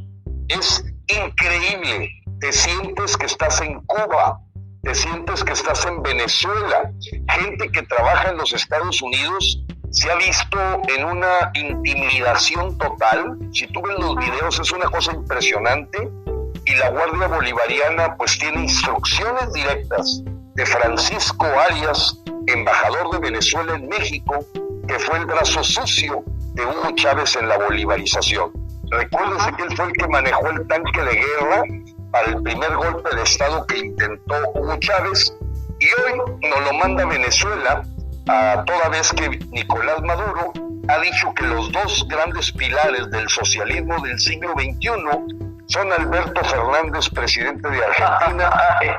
es increíble. Te sientes que estás en Cuba, te sientes que estás en Venezuela. Gente que trabaja en los Estados Unidos se ha visto en una intimidación total. Si tú ves los videos es una cosa impresionante. Y la Guardia Bolivariana pues tiene instrucciones directas de Francisco Arias, embajador de Venezuela en México, que fue el brazo sucio de Hugo Chávez en la bolivarización. Recuérdense que él fue el que manejó el tanque de guerra para el primer golpe de Estado que intentó Hugo Chávez, y hoy nos lo manda Venezuela, a toda vez que Nicolás Maduro ha dicho que los dos grandes pilares del socialismo del siglo XXI son Alberto Fernández, presidente de Argentina,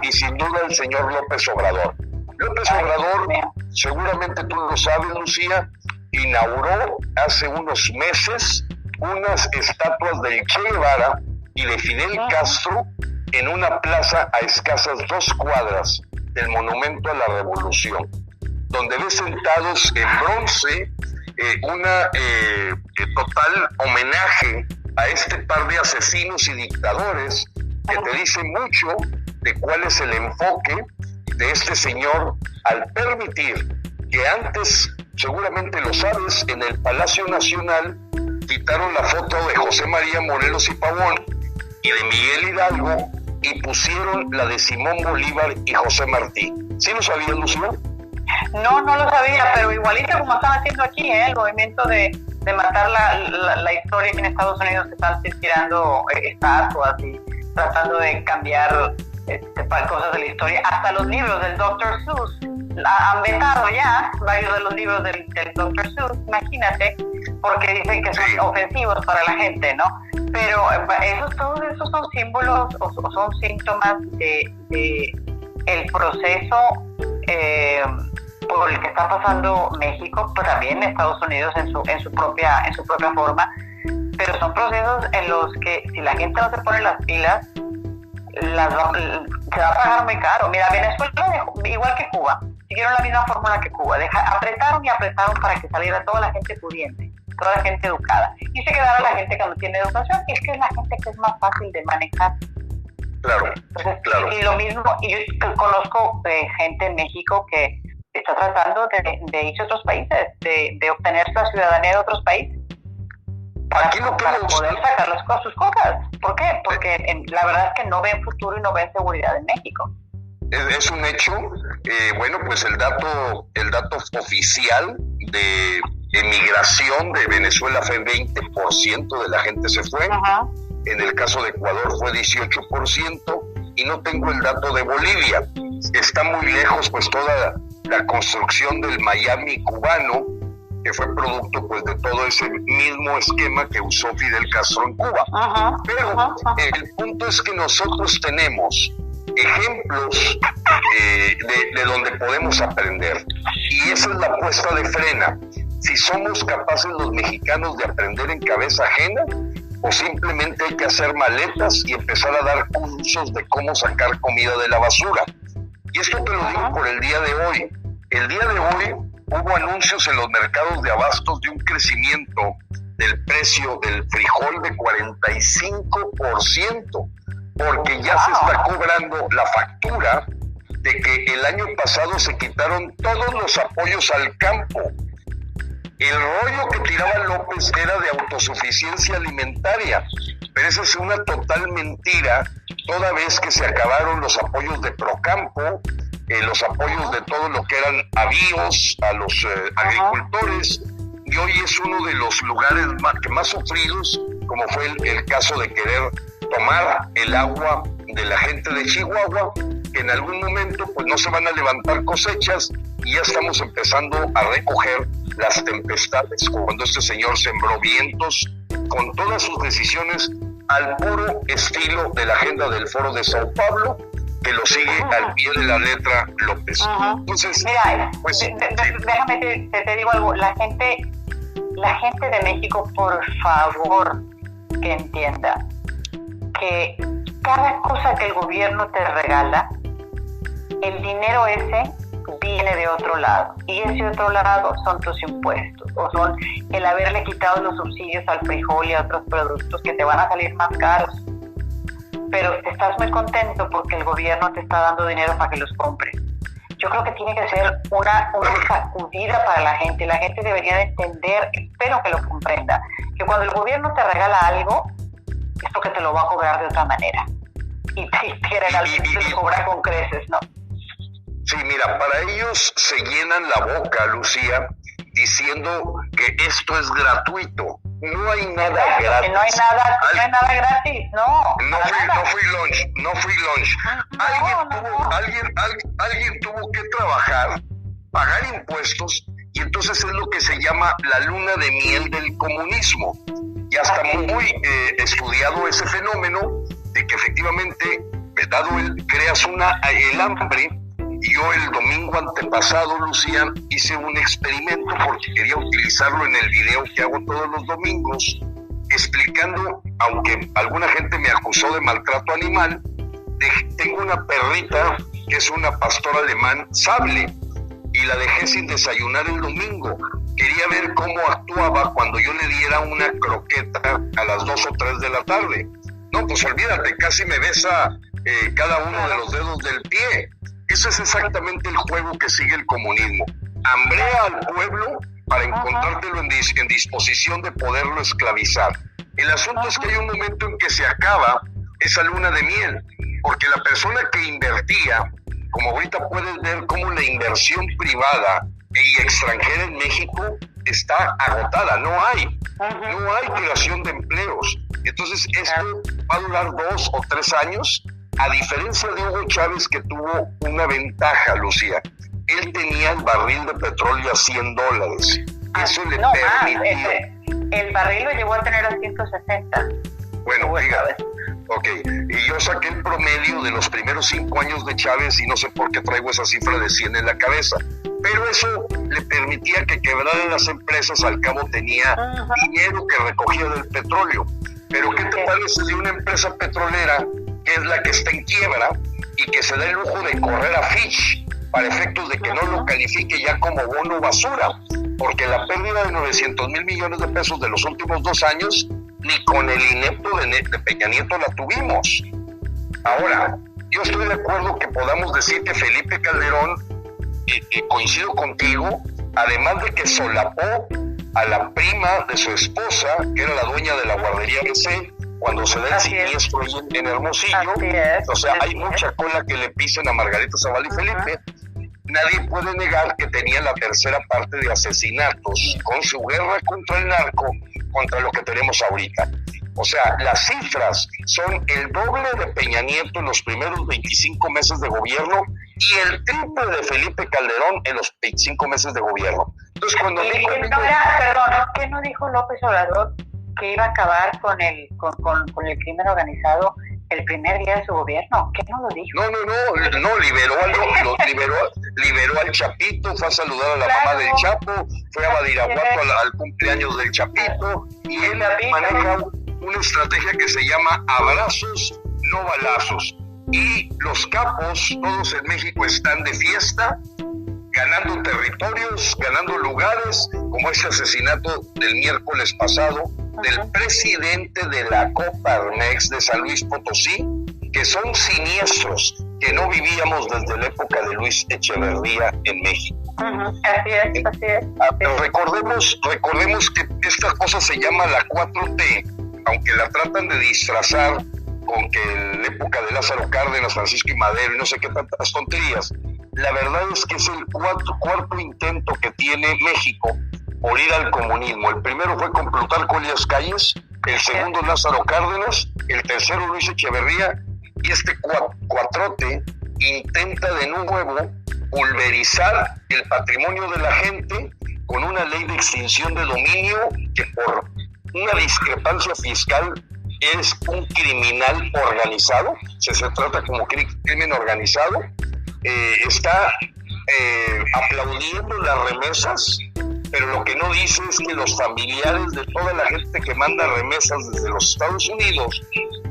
y sin duda el señor López Obrador. López Obrador, seguramente tú lo sabes, Lucía, inauguró hace unos meses unas estatuas del Che Guevara y de Fidel Castro en una plaza a escasas 2 cuadras del Monumento a la Revolución, donde ves sentados en bronce una total homenaje a este par de asesinos y dictadores que te dice mucho de cuál es el enfoque de este señor al permitir que antes, seguramente lo sabes, en el Palacio Nacional quitaron la foto de José María Morelos y Pavón y de Miguel Hidalgo y pusieron la de Simón Bolívar y José Martí. ¿Sí lo sabías, Lucía? No lo sabía, pero igualito como están haciendo aquí, el movimiento de matar la historia aquí en Estados Unidos, que están tirando estatuas y tratando de cambiar cosas de la historia. Hasta los libros del Dr. Seuss han vetado ya varios de los libros del Dr. Seuss, imagínate, porque dicen que son ofensivos para la gente, ¿no? Pero todos esos son símbolos o son síntomas de el proceso por el que está pasando México, pero también Estados Unidos en su propia forma, pero son procesos en los que si la gente no se pone las pilas, se va a pagar muy caro. Mira, Venezuela, igual que Cuba, siguieron la misma fórmula que Cuba, apretaron para que saliera toda la gente pudiente, toda la gente educada, y se quedara la gente que no tiene educación, y es que es la gente que es más fácil de manejar. Claro. Entonces, claro. Y lo mismo, y yo conozco gente en México que está tratando de irse a otros países, de obtener la ciudadanía de otros países para poder sacar sus cosas. ¿Por qué? Porque la verdad es que no ven futuro y no ven seguridad en México. Es un hecho. Bueno, pues el dato oficial de emigración de Venezuela fue 20% de la gente se fue. Ajá. En el caso de Ecuador fue 18%, y no tengo el dato de Bolivia. Está muy lejos pues toda la construcción del Miami cubano, que fue producto pues de todo ese mismo esquema que usó Fidel Castro en Cuba. Pero el punto es que nosotros tenemos ejemplos de donde podemos aprender, y esa es la puesta de frena. Si somos capaces los mexicanos de aprender en cabeza ajena, o simplemente hay que hacer maletas y empezar a dar cursos de cómo sacar comida de la basura. Y esto te lo digo por el día de hoy. El día de hoy hubo anuncios en los mercados de abastos de un crecimiento del precio del frijol de 45%, porque ya se está cobrando la factura de que el año pasado se quitaron todos los apoyos al campo. El rollo que tiraba López era de autosuficiencia alimentaria, pero esa es una total mentira, toda vez que se acabaron los apoyos de Procampo, los apoyos de todo lo que eran avíos a los agricultores, y hoy es uno de los lugares más sufridos, como fue el caso de querer tomar el agua de la gente de Chihuahua, que en algún momento pues no se van a levantar cosechas, y ya estamos empezando a recoger las tempestades, cuando este señor sembró vientos con todas sus decisiones al puro estilo de la agenda del Foro de Sao Paulo, que lo sigue al pie de la letra López. Entonces, mira, pues, déjame te digo algo, la gente de México, por favor, que entienda que cada cosa que el gobierno te regala, el dinero ese viene de otro lado, y ese otro lado son tus impuestos, o son el haberle quitado los subsidios al frijol y a otros productos que te van a salir más caros, pero estás muy contento porque el gobierno te está dando dinero para que los compres. Yo creo que tiene que ser una sacudida para la gente debería de entender, espero que lo comprenda, que cuando el gobierno te regala algo, es porque te lo va a cobrar de otra manera, y te cobra con creces, ¿no? Sí, mira, para ellos se llenan la boca, Lucía, diciendo que esto es gratuito. No hay nada gratis. No hay nada gratis, no. No fui lunch. Alguien tuvo que trabajar, pagar impuestos, y entonces es lo que se llama la luna de miel del comunismo. Ya está muy estudiado ese fenómeno de que efectivamente, creas el hambre. Y yo el domingo antepasado, Lucía, hice un experimento porque quería utilizarlo en el video que hago todos los domingos, explicando, aunque alguna gente me acusó de maltrato animal, tengo una perrita que es una pastora alemán sable, y la dejé sin desayunar el domingo. Quería ver cómo actuaba cuando yo le diera una croqueta a las 2 o 3 de la tarde. No, pues olvídate, casi me besa cada uno de los dedos del pie. Eso es exactamente el juego que sigue el comunismo. Hambrea al pueblo para encontrártelo en disposición de poderlo esclavizar. El asunto es que hay un momento en que se acaba esa luna de miel, porque la persona que invertía, como ahorita puedes ver cómo la inversión privada y extranjera en México está agotada, no hay creación de empleos. Entonces esto va a durar 2 o 3 años, a diferencia de Hugo Chávez, que tuvo una ventaja, Lucía. Él tenía el barril de petróleo a $100. Eso le permitió. El barril lo llevó a tener a 160. Bueno, fíjate. Ok, y yo saqué el promedio de los primeros 5 años de Chávez y no sé por qué traigo esa cifra de 100 en la cabeza. Pero eso le permitía que quebraran las empresas, al cabo tenía dinero que recogía del petróleo. Pero ¿qué te parece de una empresa petrolera que es la que está en quiebra y que se da el lujo de correr a Fitch para efectos de que no lo califique ya como bono basura? Porque la pérdida de 900,000 millones de pesos de los últimos 2 años, ni con el inepto de Peña Nieto la tuvimos. Ahora, yo estoy de acuerdo que podamos decir que Felipe Calderón, coincido contigo, además de que solapó a la prima de su esposa, que era la dueña de la guardería BC, cuando se da el siniestro en Hermosillo. O sea, hay mucha cola que le pisen a Margarita Zavala y Felipe. Nadie puede negar que tenía la tercera parte de asesinatos con su guerra contra el narco, contra lo que tenemos ahorita. O sea, las cifras son el doble de Peña Nieto en los primeros 25 meses de gobierno y el triple de Felipe Calderón en los 25 meses de gobierno. Entonces, cuando ¿qué no dijo López Obrador que iba a acabar con el crimen organizado el primer día de su gobierno? ¿Qué no lo dijo? No, liberó al Chapito, fue a saludar a la mamá del Chapo, fue a Badiraguato al cumpleaños del Chapito, y él maneja una estrategia que se llama abrazos, no balazos. Y los capos, todos en México, están de fiesta, ganando territorios, ganando lugares, como ese asesinato del miércoles pasado del presidente de la Coparmex de San Luis Potosí, que son siniestros que no vivíamos desde la época de Luis Echeverría en México. Así es. Recordemos que esta cosa se llama la 4T, aunque la tratan de disfrazar con que en la época de Lázaro Cárdenas, Francisco y Madero y no sé qué tantas tonterías. La verdad es que es el cuarto intento que tiene México por ir al comunismo. El primero fue con Plutarco Elías Calles, el segundo Lázaro Cárdenas, el tercero Luis Echeverría, y este cuatrote intenta de nuevo pulverizar el patrimonio de la gente con una ley de extinción de dominio que por una discrepancia fiscal es un criminal organizado, se trata como crimen organizado, está aplaudiendo las remesas, pero lo que no dice es que los familiares de toda la gente que manda remesas desde los Estados Unidos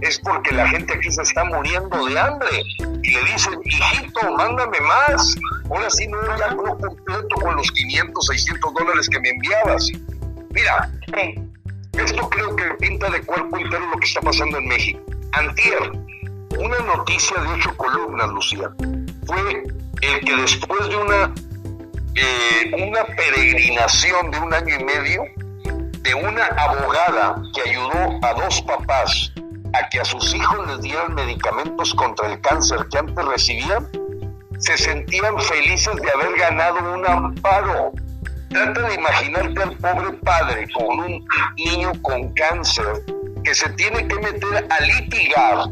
es porque la gente aquí se está muriendo de hambre y le dicen, hijito, mándame más, ahora sí ya no completo con los $500, $600 que me enviabas. Mira, esto creo que pinta de cuerpo entero lo que está pasando en México. Antier, una noticia de 8 columnas, Lucía, fue el que después de una peregrinación de 1 año y medio de una abogada que ayudó a 2 papás a que a sus hijos les dieran medicamentos contra el cáncer que antes recibían, se sentían felices de haber ganado un amparo trata de imaginarte al pobre padre con un niño con cáncer que se tiene que meter a litigar,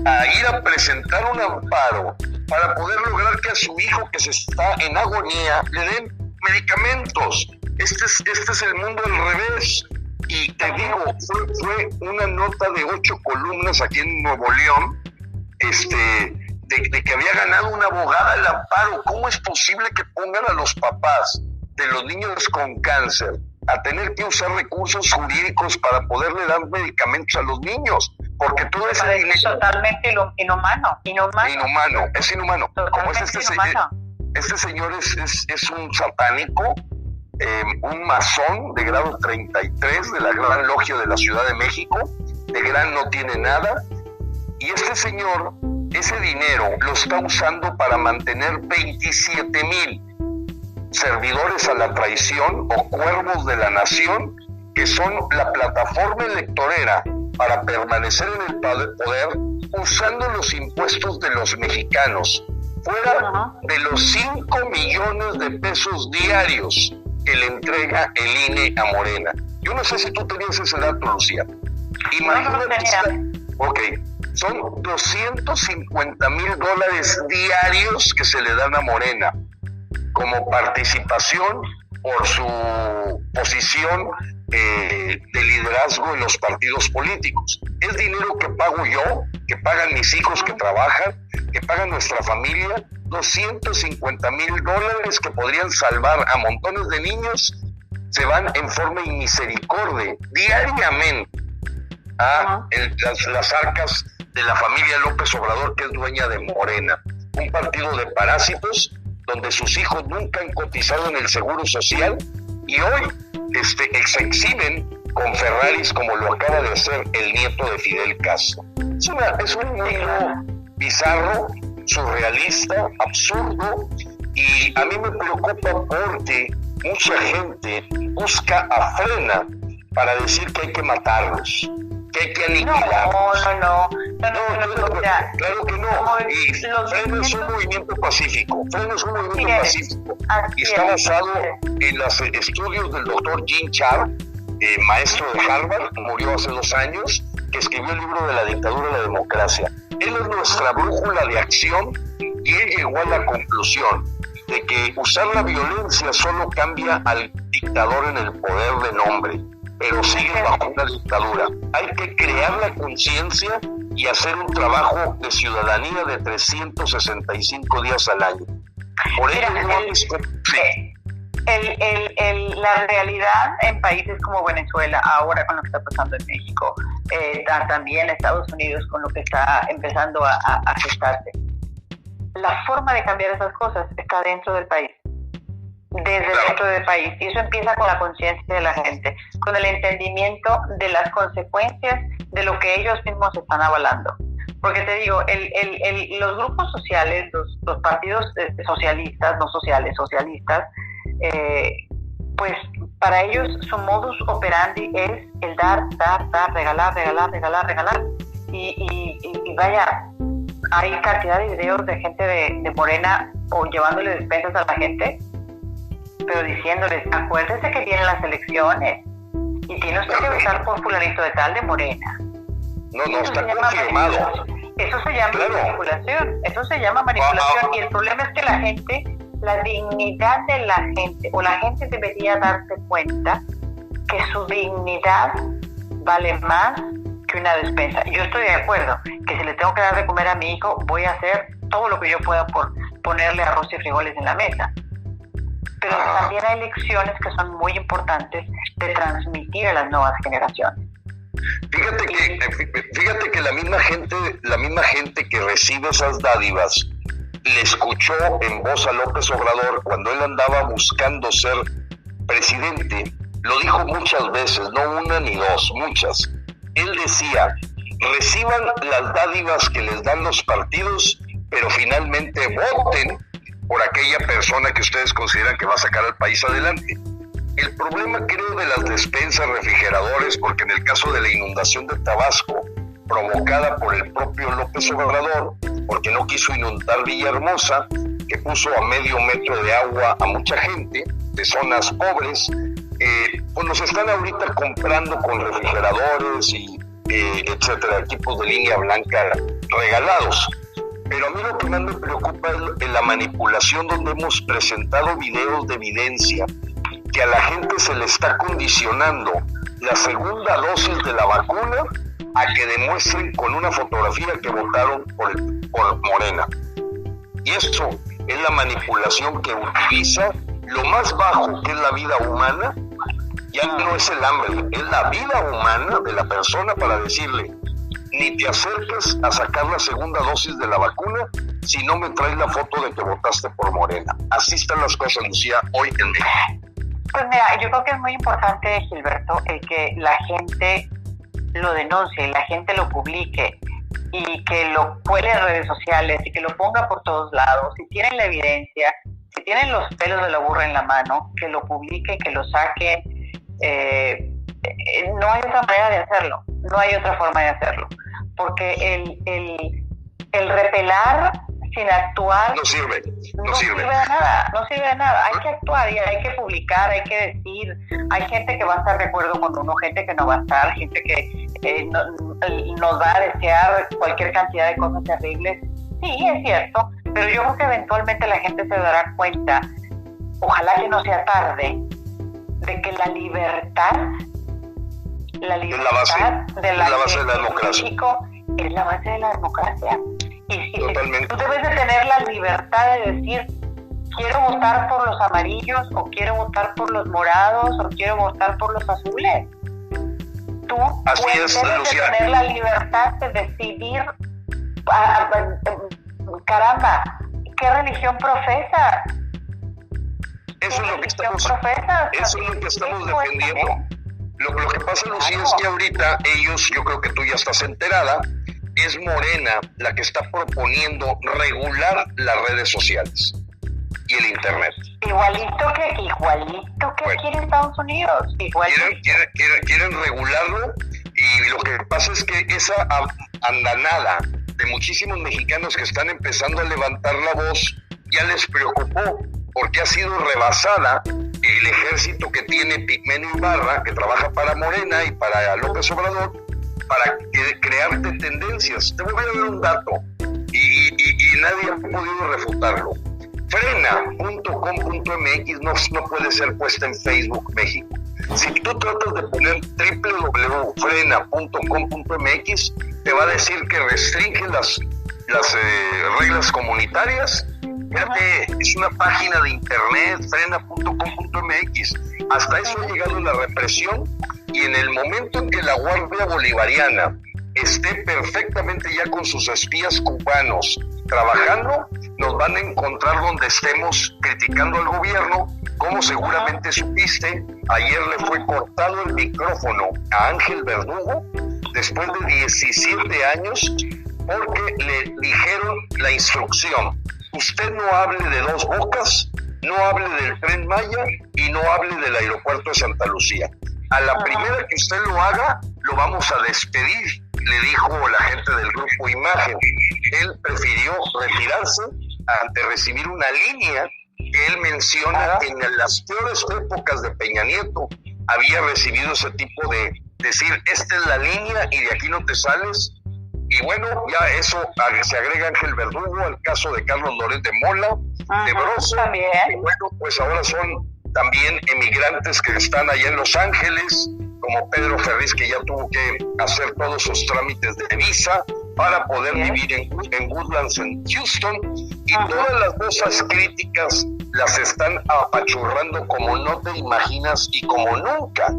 a ir a presentar un amparo para poder lograr que a su hijo que se está en agonía le den medicamentos. Este es el mundo al revés. Y te digo, fue una nota de 8 columnas aquí en Nuevo León, de que había ganado una abogada el amparo. ¿Cómo es posible que pongan a los papás de los niños con cáncer a tener que usar recursos jurídicos para poderle dar medicamentos a los niños? Porque todo ese dinero es totalmente inhumano. Es inhumano. Como es este señor es un satánico, un masón de grado 33 de la Gran Logia de la Ciudad de México, de gran no tiene nada, y este señor ese dinero lo está usando para mantener 27,000 servidores a la traición o cuervos de la nación, que son la plataforma electorera para permanecer en el poder, usando los impuestos de los mexicanos, fuera de los 5 millones de pesos diarios que le entrega el INE a Morena. Yo no sé si tú tenías ese dato, Lucía. Imagínate, son $250,000 diarios que se le dan a Morena como participación por su posición de liderazgo en los partidos políticos. Es dinero que pago yo, que pagan mis hijos que trabajan, que pagan nuestra familia. $250,000 que podrían salvar a montones de niños se van en forma inmisericordia diariamente a las arcas de la familia López Obrador, que es dueña de Morena, un partido de parásitos donde sus hijos nunca han cotizado en el Seguro Social y hoy se exhiben con Ferraris como lo acaba de hacer el nieto de Fidel Castro. Es un mundo bizarro, surrealista, absurdo, y a mí me preocupa porque mucha gente busca a Frena para decir que hay que matarlos, que hay que aniquilarlos. No, claro que no. Y Frena es un movimiento pacífico. Y está basado en los estudios del doctor Jean Char, maestro de Harvard, murió hace 2 años, que escribió el libro de la dictadura y la democracia. Él es nuestra brújula de acción y él llegó a la conclusión de que usar la violencia solo cambia al dictador en el poder de nombre, pero sigue bajo una dictadura. Hay que crear la conciencia y hacer un trabajo de ciudadanía de 365 días al año. Por ello, la realidad en países como Venezuela, ahora con lo que está pasando en México, también Estados Unidos con lo que está empezando a gestarse, la forma de cambiar esas cosas está dentro del país, dentro del país, y eso empieza con la conciencia de la gente, con el entendimiento de las consecuencias de lo que ellos mismos están avalando. Porque te digo, los grupos sociales, los partidos socialistas, no sociales, socialistas, pues para ellos su modus operandi es el dar, regalar. Y vaya, hay cantidad de videos de gente de Morena o llevándole despensas a la gente, pero diciéndoles, acuérdese que vienen las elecciones y tiene usted que votar por fulanito de tal de Morena. No, está confirmado. Eso se llama manipulación. Y el problema es que la gente, la dignidad de la gente, o la gente debería darse cuenta que su dignidad vale más que una despensa. Yo estoy de acuerdo que si le tengo que dar de comer a mi hijo, voy a hacer todo lo que yo pueda por ponerle arroz y frijoles en la mesa. Pero también hay lecciones que son muy importantes de transmitir a las nuevas generaciones. Fíjate que la misma gente que recibe esas dádivas le escuchó en voz a López Obrador cuando él andaba buscando ser presidente. Lo dijo muchas veces, no una ni dos, muchas. Él decía, reciban las dádivas que les dan los partidos, pero finalmente voten por aquella persona que ustedes consideran que va a sacar al país adelante. El problema, creo, de las despensas, refrigeradores, porque en el caso de la inundación de Tabasco, provocada por el propio López Obrador, porque no quiso inundar Villahermosa, que puso a medio metro de agua a mucha gente de zonas pobres, pues nos están ahorita comprando con refrigeradores y etcétera, equipos de línea blanca regalados. Pero a mí lo que más me preocupa es la manipulación, donde hemos presentado videos de evidencia que a la gente se le está condicionando la segunda dosis de la vacuna a que demuestren con una fotografía que votaron por Morena. Y eso es la manipulación que utiliza lo más bajo, que es la vida humana. Ya no es el hambre, es la vida humana de la persona, para decirle: ni te acerques a sacar la segunda dosis de la vacuna si no me traes la foto de que votaste por Morena. Así están las cosas, Lucía, hoy en México. Pues mira, yo creo que es muy importante, Gilberto, que la gente lo denuncie, la gente lo publique y que lo cuele en redes sociales y que lo ponga por todos lados. Si tienen la evidencia, si tienen los pelos de la burra en la mano, que lo publiquen, que lo saquen. No hay otra manera de hacerlo, no hay otra forma de hacerlo, porque el repelar sin actuar no sirve de nada. Hay que actuar y hay que publicar, hay que decir. Hay gente que va a estar de acuerdo con uno, gente que no va a estar, gente que nos va a desear cualquier cantidad de cosas terribles. Sí, es cierto, pero yo creo que eventualmente la gente se dará cuenta, ojalá que no sea tarde, de que la libertad es la base de la democracia. México es la base de la democracia. Y totalmente. Tú debes de tener la libertad de decir: quiero votar por los amarillos, o quiero votar por los morados, o quiero votar por los azules. Tú debes de tener la libertad de decidir, caramba, ¿qué religión profesas? Eso es lo que estamos defendiendo. Lo que pasa, Lucía, es que ahorita ellos, yo creo que tú ya estás enterada, es Morena la que está proponiendo regular las redes sociales y el internet. Igualito que aquí en Estados Unidos. Quieren regularlo, y lo que pasa es que esa andanada de muchísimos mexicanos que están empezando a levantar la voz ya les preocupó, porque ha sido rebasada el ejército que tiene Pigmenio Ibarra, que trabaja para Morena y para López Obrador, para crearte tendencias. Te voy a dar un dato y nadie ha podido refutarlo. Frena.com.mx no puede ser puesta en Facebook México. Si tú tratas de poner www.frena.com.mx, te va a decir que restringe las reglas comunitarias. Fíjate, es una página de internet, frena.com.mx. Hasta eso ha llegado la represión, y en el momento en que la Guardia Bolivariana esté perfectamente ya con sus espías cubanos trabajando, nos van a encontrar donde estemos criticando al gobierno. Como seguramente supiste, ayer le fue cortado el micrófono a Ángel Verdugo después de 17 años, porque le dijeron la instrucción: usted no hable de Dos Bocas, no hable del Tren Maya y no hable del aeropuerto de Santa Lucía. A la primera que usted lo haga, lo vamos a despedir, le dijo la gente del grupo Imagen. Él prefirió retirarse ante recibir una línea que él menciona que en las peores épocas de Peña Nieto había recibido ese tipo de decir: esta es la línea y de aquí no te sales. Y bueno, ya eso se agrega Ángel Verdugo, al caso de Carlos Loret de Mola, de Broso. Y bueno, pues ahora son también emigrantes que están allá en Los Ángeles, como Pedro Ferriz, que ya tuvo que hacer todos sus trámites de visa para poder vivir en Woodlands, en Houston. Y todas las cosas críticas las están apachurrando como no te imaginas y como nunca.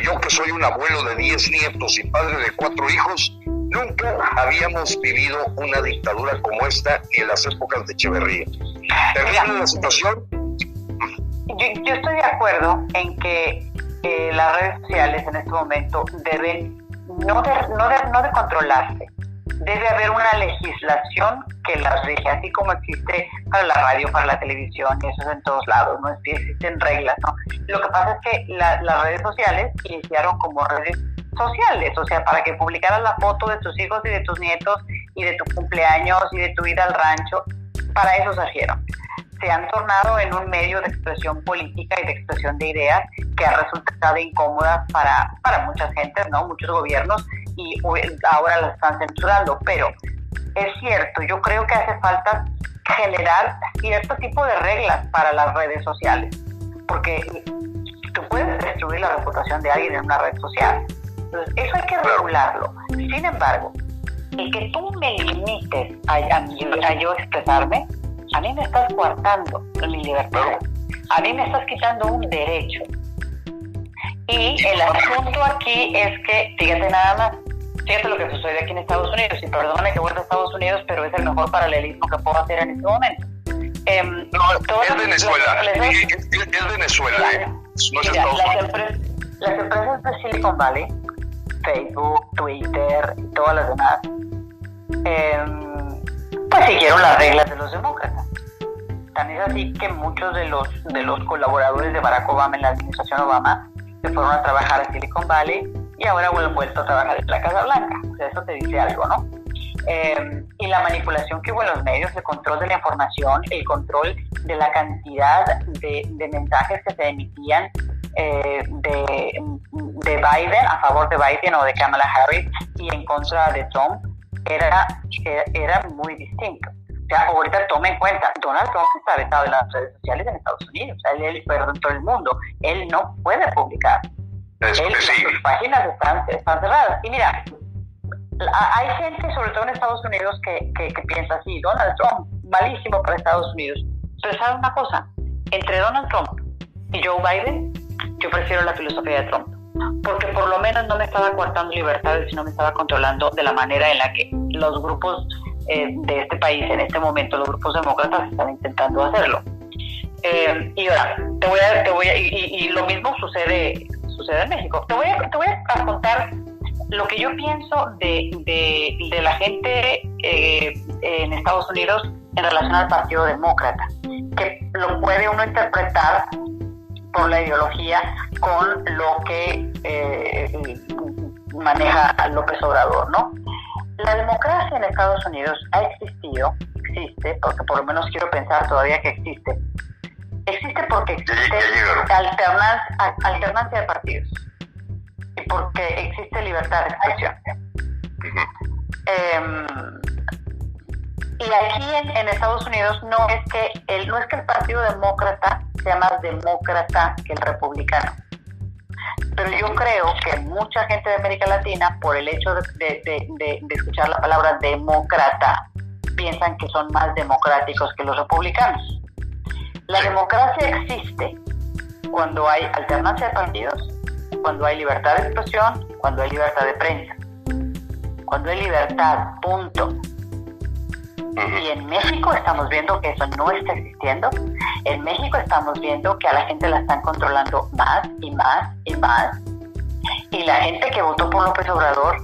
Yo, que soy un abuelo de 10 nietos y padre de 4 hijos, nunca habíamos vivido una dictadura como esta ni en las épocas de Echeverría. ¿Termina la situación? Yo estoy de acuerdo en que las redes sociales en este momento deben no de controlarse. Debe haber una legislación que las rige, así como existe para la radio, para la televisión, y eso es en todos lados, no existen reglas, ¿no? Lo que pasa es que las redes sociales iniciaron como redes sociales, o sea, para que publicaras la foto de tus hijos y de tus nietos y de tu cumpleaños y de tu ida al rancho, para eso surgieron. Se han tornado en un medio de expresión política y de expresión de ideas que han resultado incómodas para muchas gentes, ¿no? Muchos gobiernos, y ahora las están censurando. Pero es cierto, yo creo que hace falta generar cierto tipo de reglas para las redes sociales, porque tú puedes destruir la reputación de alguien en una red social. Entonces, eso hay que regularlo. Sin embargo, el que tú me limites a yo expresarme, a mí me estás coartando mi libertad, a mí me estás quitando un derecho. Y el asunto aquí es que, fíjate nada más, fíjate lo que sucede aquí en Estados Unidos, y perdóname que vuelva a Estados Unidos, pero es el mejor paralelismo que puedo hacer en este momento. Es Venezuela, es Venezuela, no es Estados Unidos. Las empresas de Silicon Valley, Facebook, Twitter y todas las demás, pues siguieron las reglas de los demócratas. Tan es así que muchos de los colaboradores de Barack Obama en la administración Obama se fueron a trabajar a Silicon Valley y ahora han vuelto a trabajar en la Casa Blanca. O sea, eso te dice algo, ¿no? Y la manipulación que hubo en los medios, el control de la información, el control de la cantidad de mensajes que se emitían de Biden, a favor de Biden o de Kamala Harris, y en contra de Trump, era muy distinto. O sea, ahorita toma en cuenta, Donald Trump está vetado en las redes sociales en Estados Unidos, o sea, él en todo el mundo, él no puede publicar. Sus páginas están cerradas. Y mira, hay gente, sobre todo en Estados Unidos, que piensa así: Donald Trump, malísimo para Estados Unidos. Pero ¿saben una cosa? Entre Donald Trump y Joe Biden, yo prefiero la filosofía de Trump, porque por lo menos no me estaba coartando libertades, sino me estaba controlando de la manera en la que los grupos de este país, en este momento, los grupos demócratas están intentando hacerlo. Y ahora, y lo mismo sucede en México. Te voy a contar lo que yo pienso de la gente en Estados Unidos en relación al Partido Demócrata, que lo puede uno interpretar por la ideología con lo que maneja López Obrador, ¿no? La democracia en Estados Unidos existe, porque por lo menos quiero pensar todavía que existe porque existe alternancia de partidos y porque existe libertad de expresión. Y aquí en Estados Unidos no es que el Partido Demócrata sea más demócrata que el republicano, pero yo creo que mucha gente de América Latina, por el hecho de escuchar la palabra demócrata, piensan que son más democráticos que los republicanos. La democracia existe cuando hay alternancia de partidos, cuando hay libertad de expresión, cuando hay libertad de prensa, cuando hay libertad, punto. Y en México estamos viendo que eso no está existiendo. En México estamos viendo que a la gente la están controlando más y más y más. Y la gente que votó por López Obrador,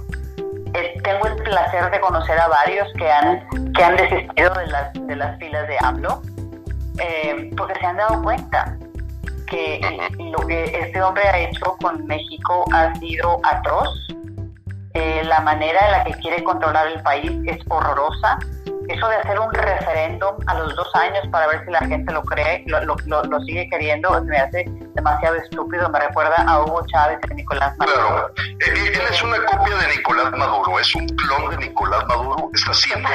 tengo el placer de conocer a varios que han desistido de las filas de AMLO, porque se han dado cuenta que lo que este hombre ha hecho con México ha sido atroz. La manera en la que quiere controlar el país es horrorosa. Eso de hacer un referéndum a los 2 años para ver si la gente lo cree, lo sigue queriendo, me hace demasiado estúpido. Me recuerda a Hugo Chávez y a Nicolás Maduro. Claro, él es una copia de Nicolás Maduro, es un clon de Nicolás Maduro, está haciendo...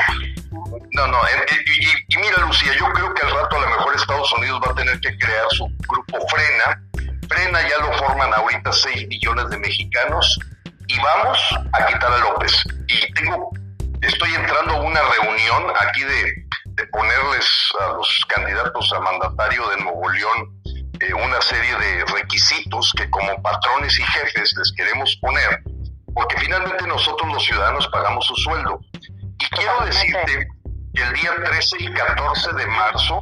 Y mira, Lucía, yo creo que al rato a lo mejor Estados Unidos va a tener que crear su grupo Frena ya lo forman ahorita 6 millones de mexicanos, y vamos a quitar a López. Y estoy entrando a una reunión aquí de ponerles a los candidatos a mandatario de Nuevo León una serie de requisitos que como patrones y jefes les queremos poner, porque finalmente nosotros los ciudadanos pagamos su sueldo. Y quiero decirte que el día 13 y 14 de marzo,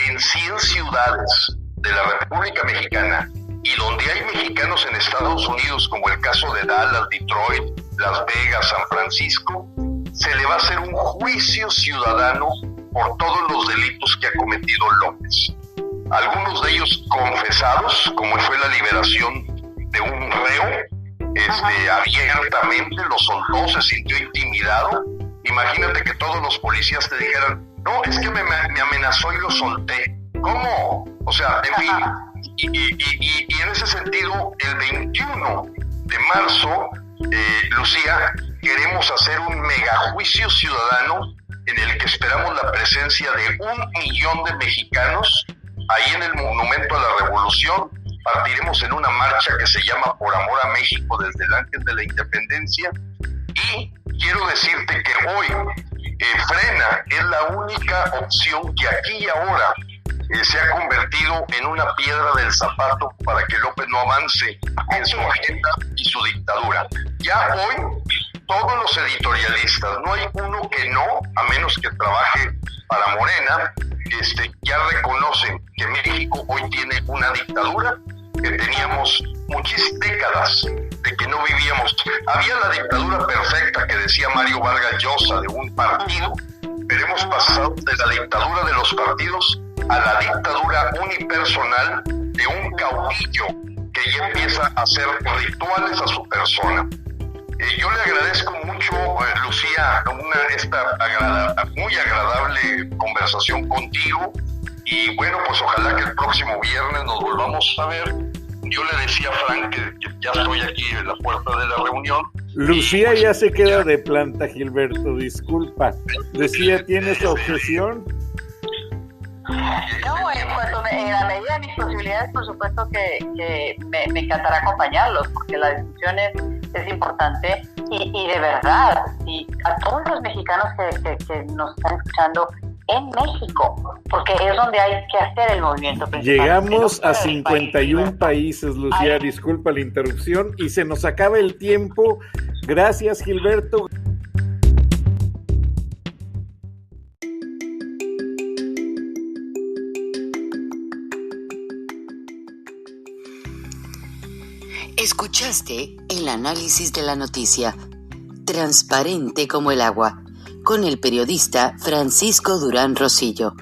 en 100 ciudades de la República Mexicana, y donde hay mexicanos en Estados Unidos, como el caso de Dallas, Detroit, Las Vegas, San Francisco, se le va a hacer un juicio ciudadano por todos los delitos que ha cometido López. Algunos de ellos confesados, como fue la liberación de un reo, abiertamente lo soltó, se sintió intimidado, Imagínate que todos los policías te dijeran, no, es que me amenazó y lo solté. ¿Cómo? O sea, en fin, y en ese sentido, el 21 de marzo, Lucía, queremos hacer un megajuicio ciudadano en el que esperamos la presencia de 1 millón de mexicanos ahí en el Monumento a la Revolución. Partiremos en una marcha que se llama Por Amor a México desde el Ángel de la Independencia, y quiero decirte que hoy Frena es la única opción que aquí y ahora se ha convertido en una piedra del zapato para que López no avance en su agenda y su dictadura. Ya hoy todos los editorialistas, no hay uno que no, a menos que trabaje para Morena, ya reconocen que México hoy tiene una dictadura que teníamos muchas décadas de que no vivíamos. Había la dictadura perfecta que decía Mario Vargas Llosa de un partido, pero hemos pasado de la dictadura de los partidos a la dictadura unipersonal de un caudillo que ya empieza a hacer rituales a su persona. Yo le agradezco mucho, Lucía, esta muy agradable conversación contigo, y bueno, pues ojalá que el próximo viernes nos volvamos a ver. Yo le decía a Frank que ya estoy aquí en la puerta de la reunión. Lucía ya se queda de planta, Gilberto, disculpa. Lucía, ¿tienes objeción? No, en la medida de mis posibilidades, por supuesto que me encantará acompañarlos, porque la discusión es importante y de verdad, y a todos los mexicanos que nos están escuchando en México, porque es donde hay que hacer el movimiento principal. Llegamos a 51 países, Lucía, disculpa la interrupción, y se nos acaba el tiempo. Gracias, Gilberto. Escuchaste el análisis de la noticia, transparente como el agua, con el periodista Francisco Durán Rosillo.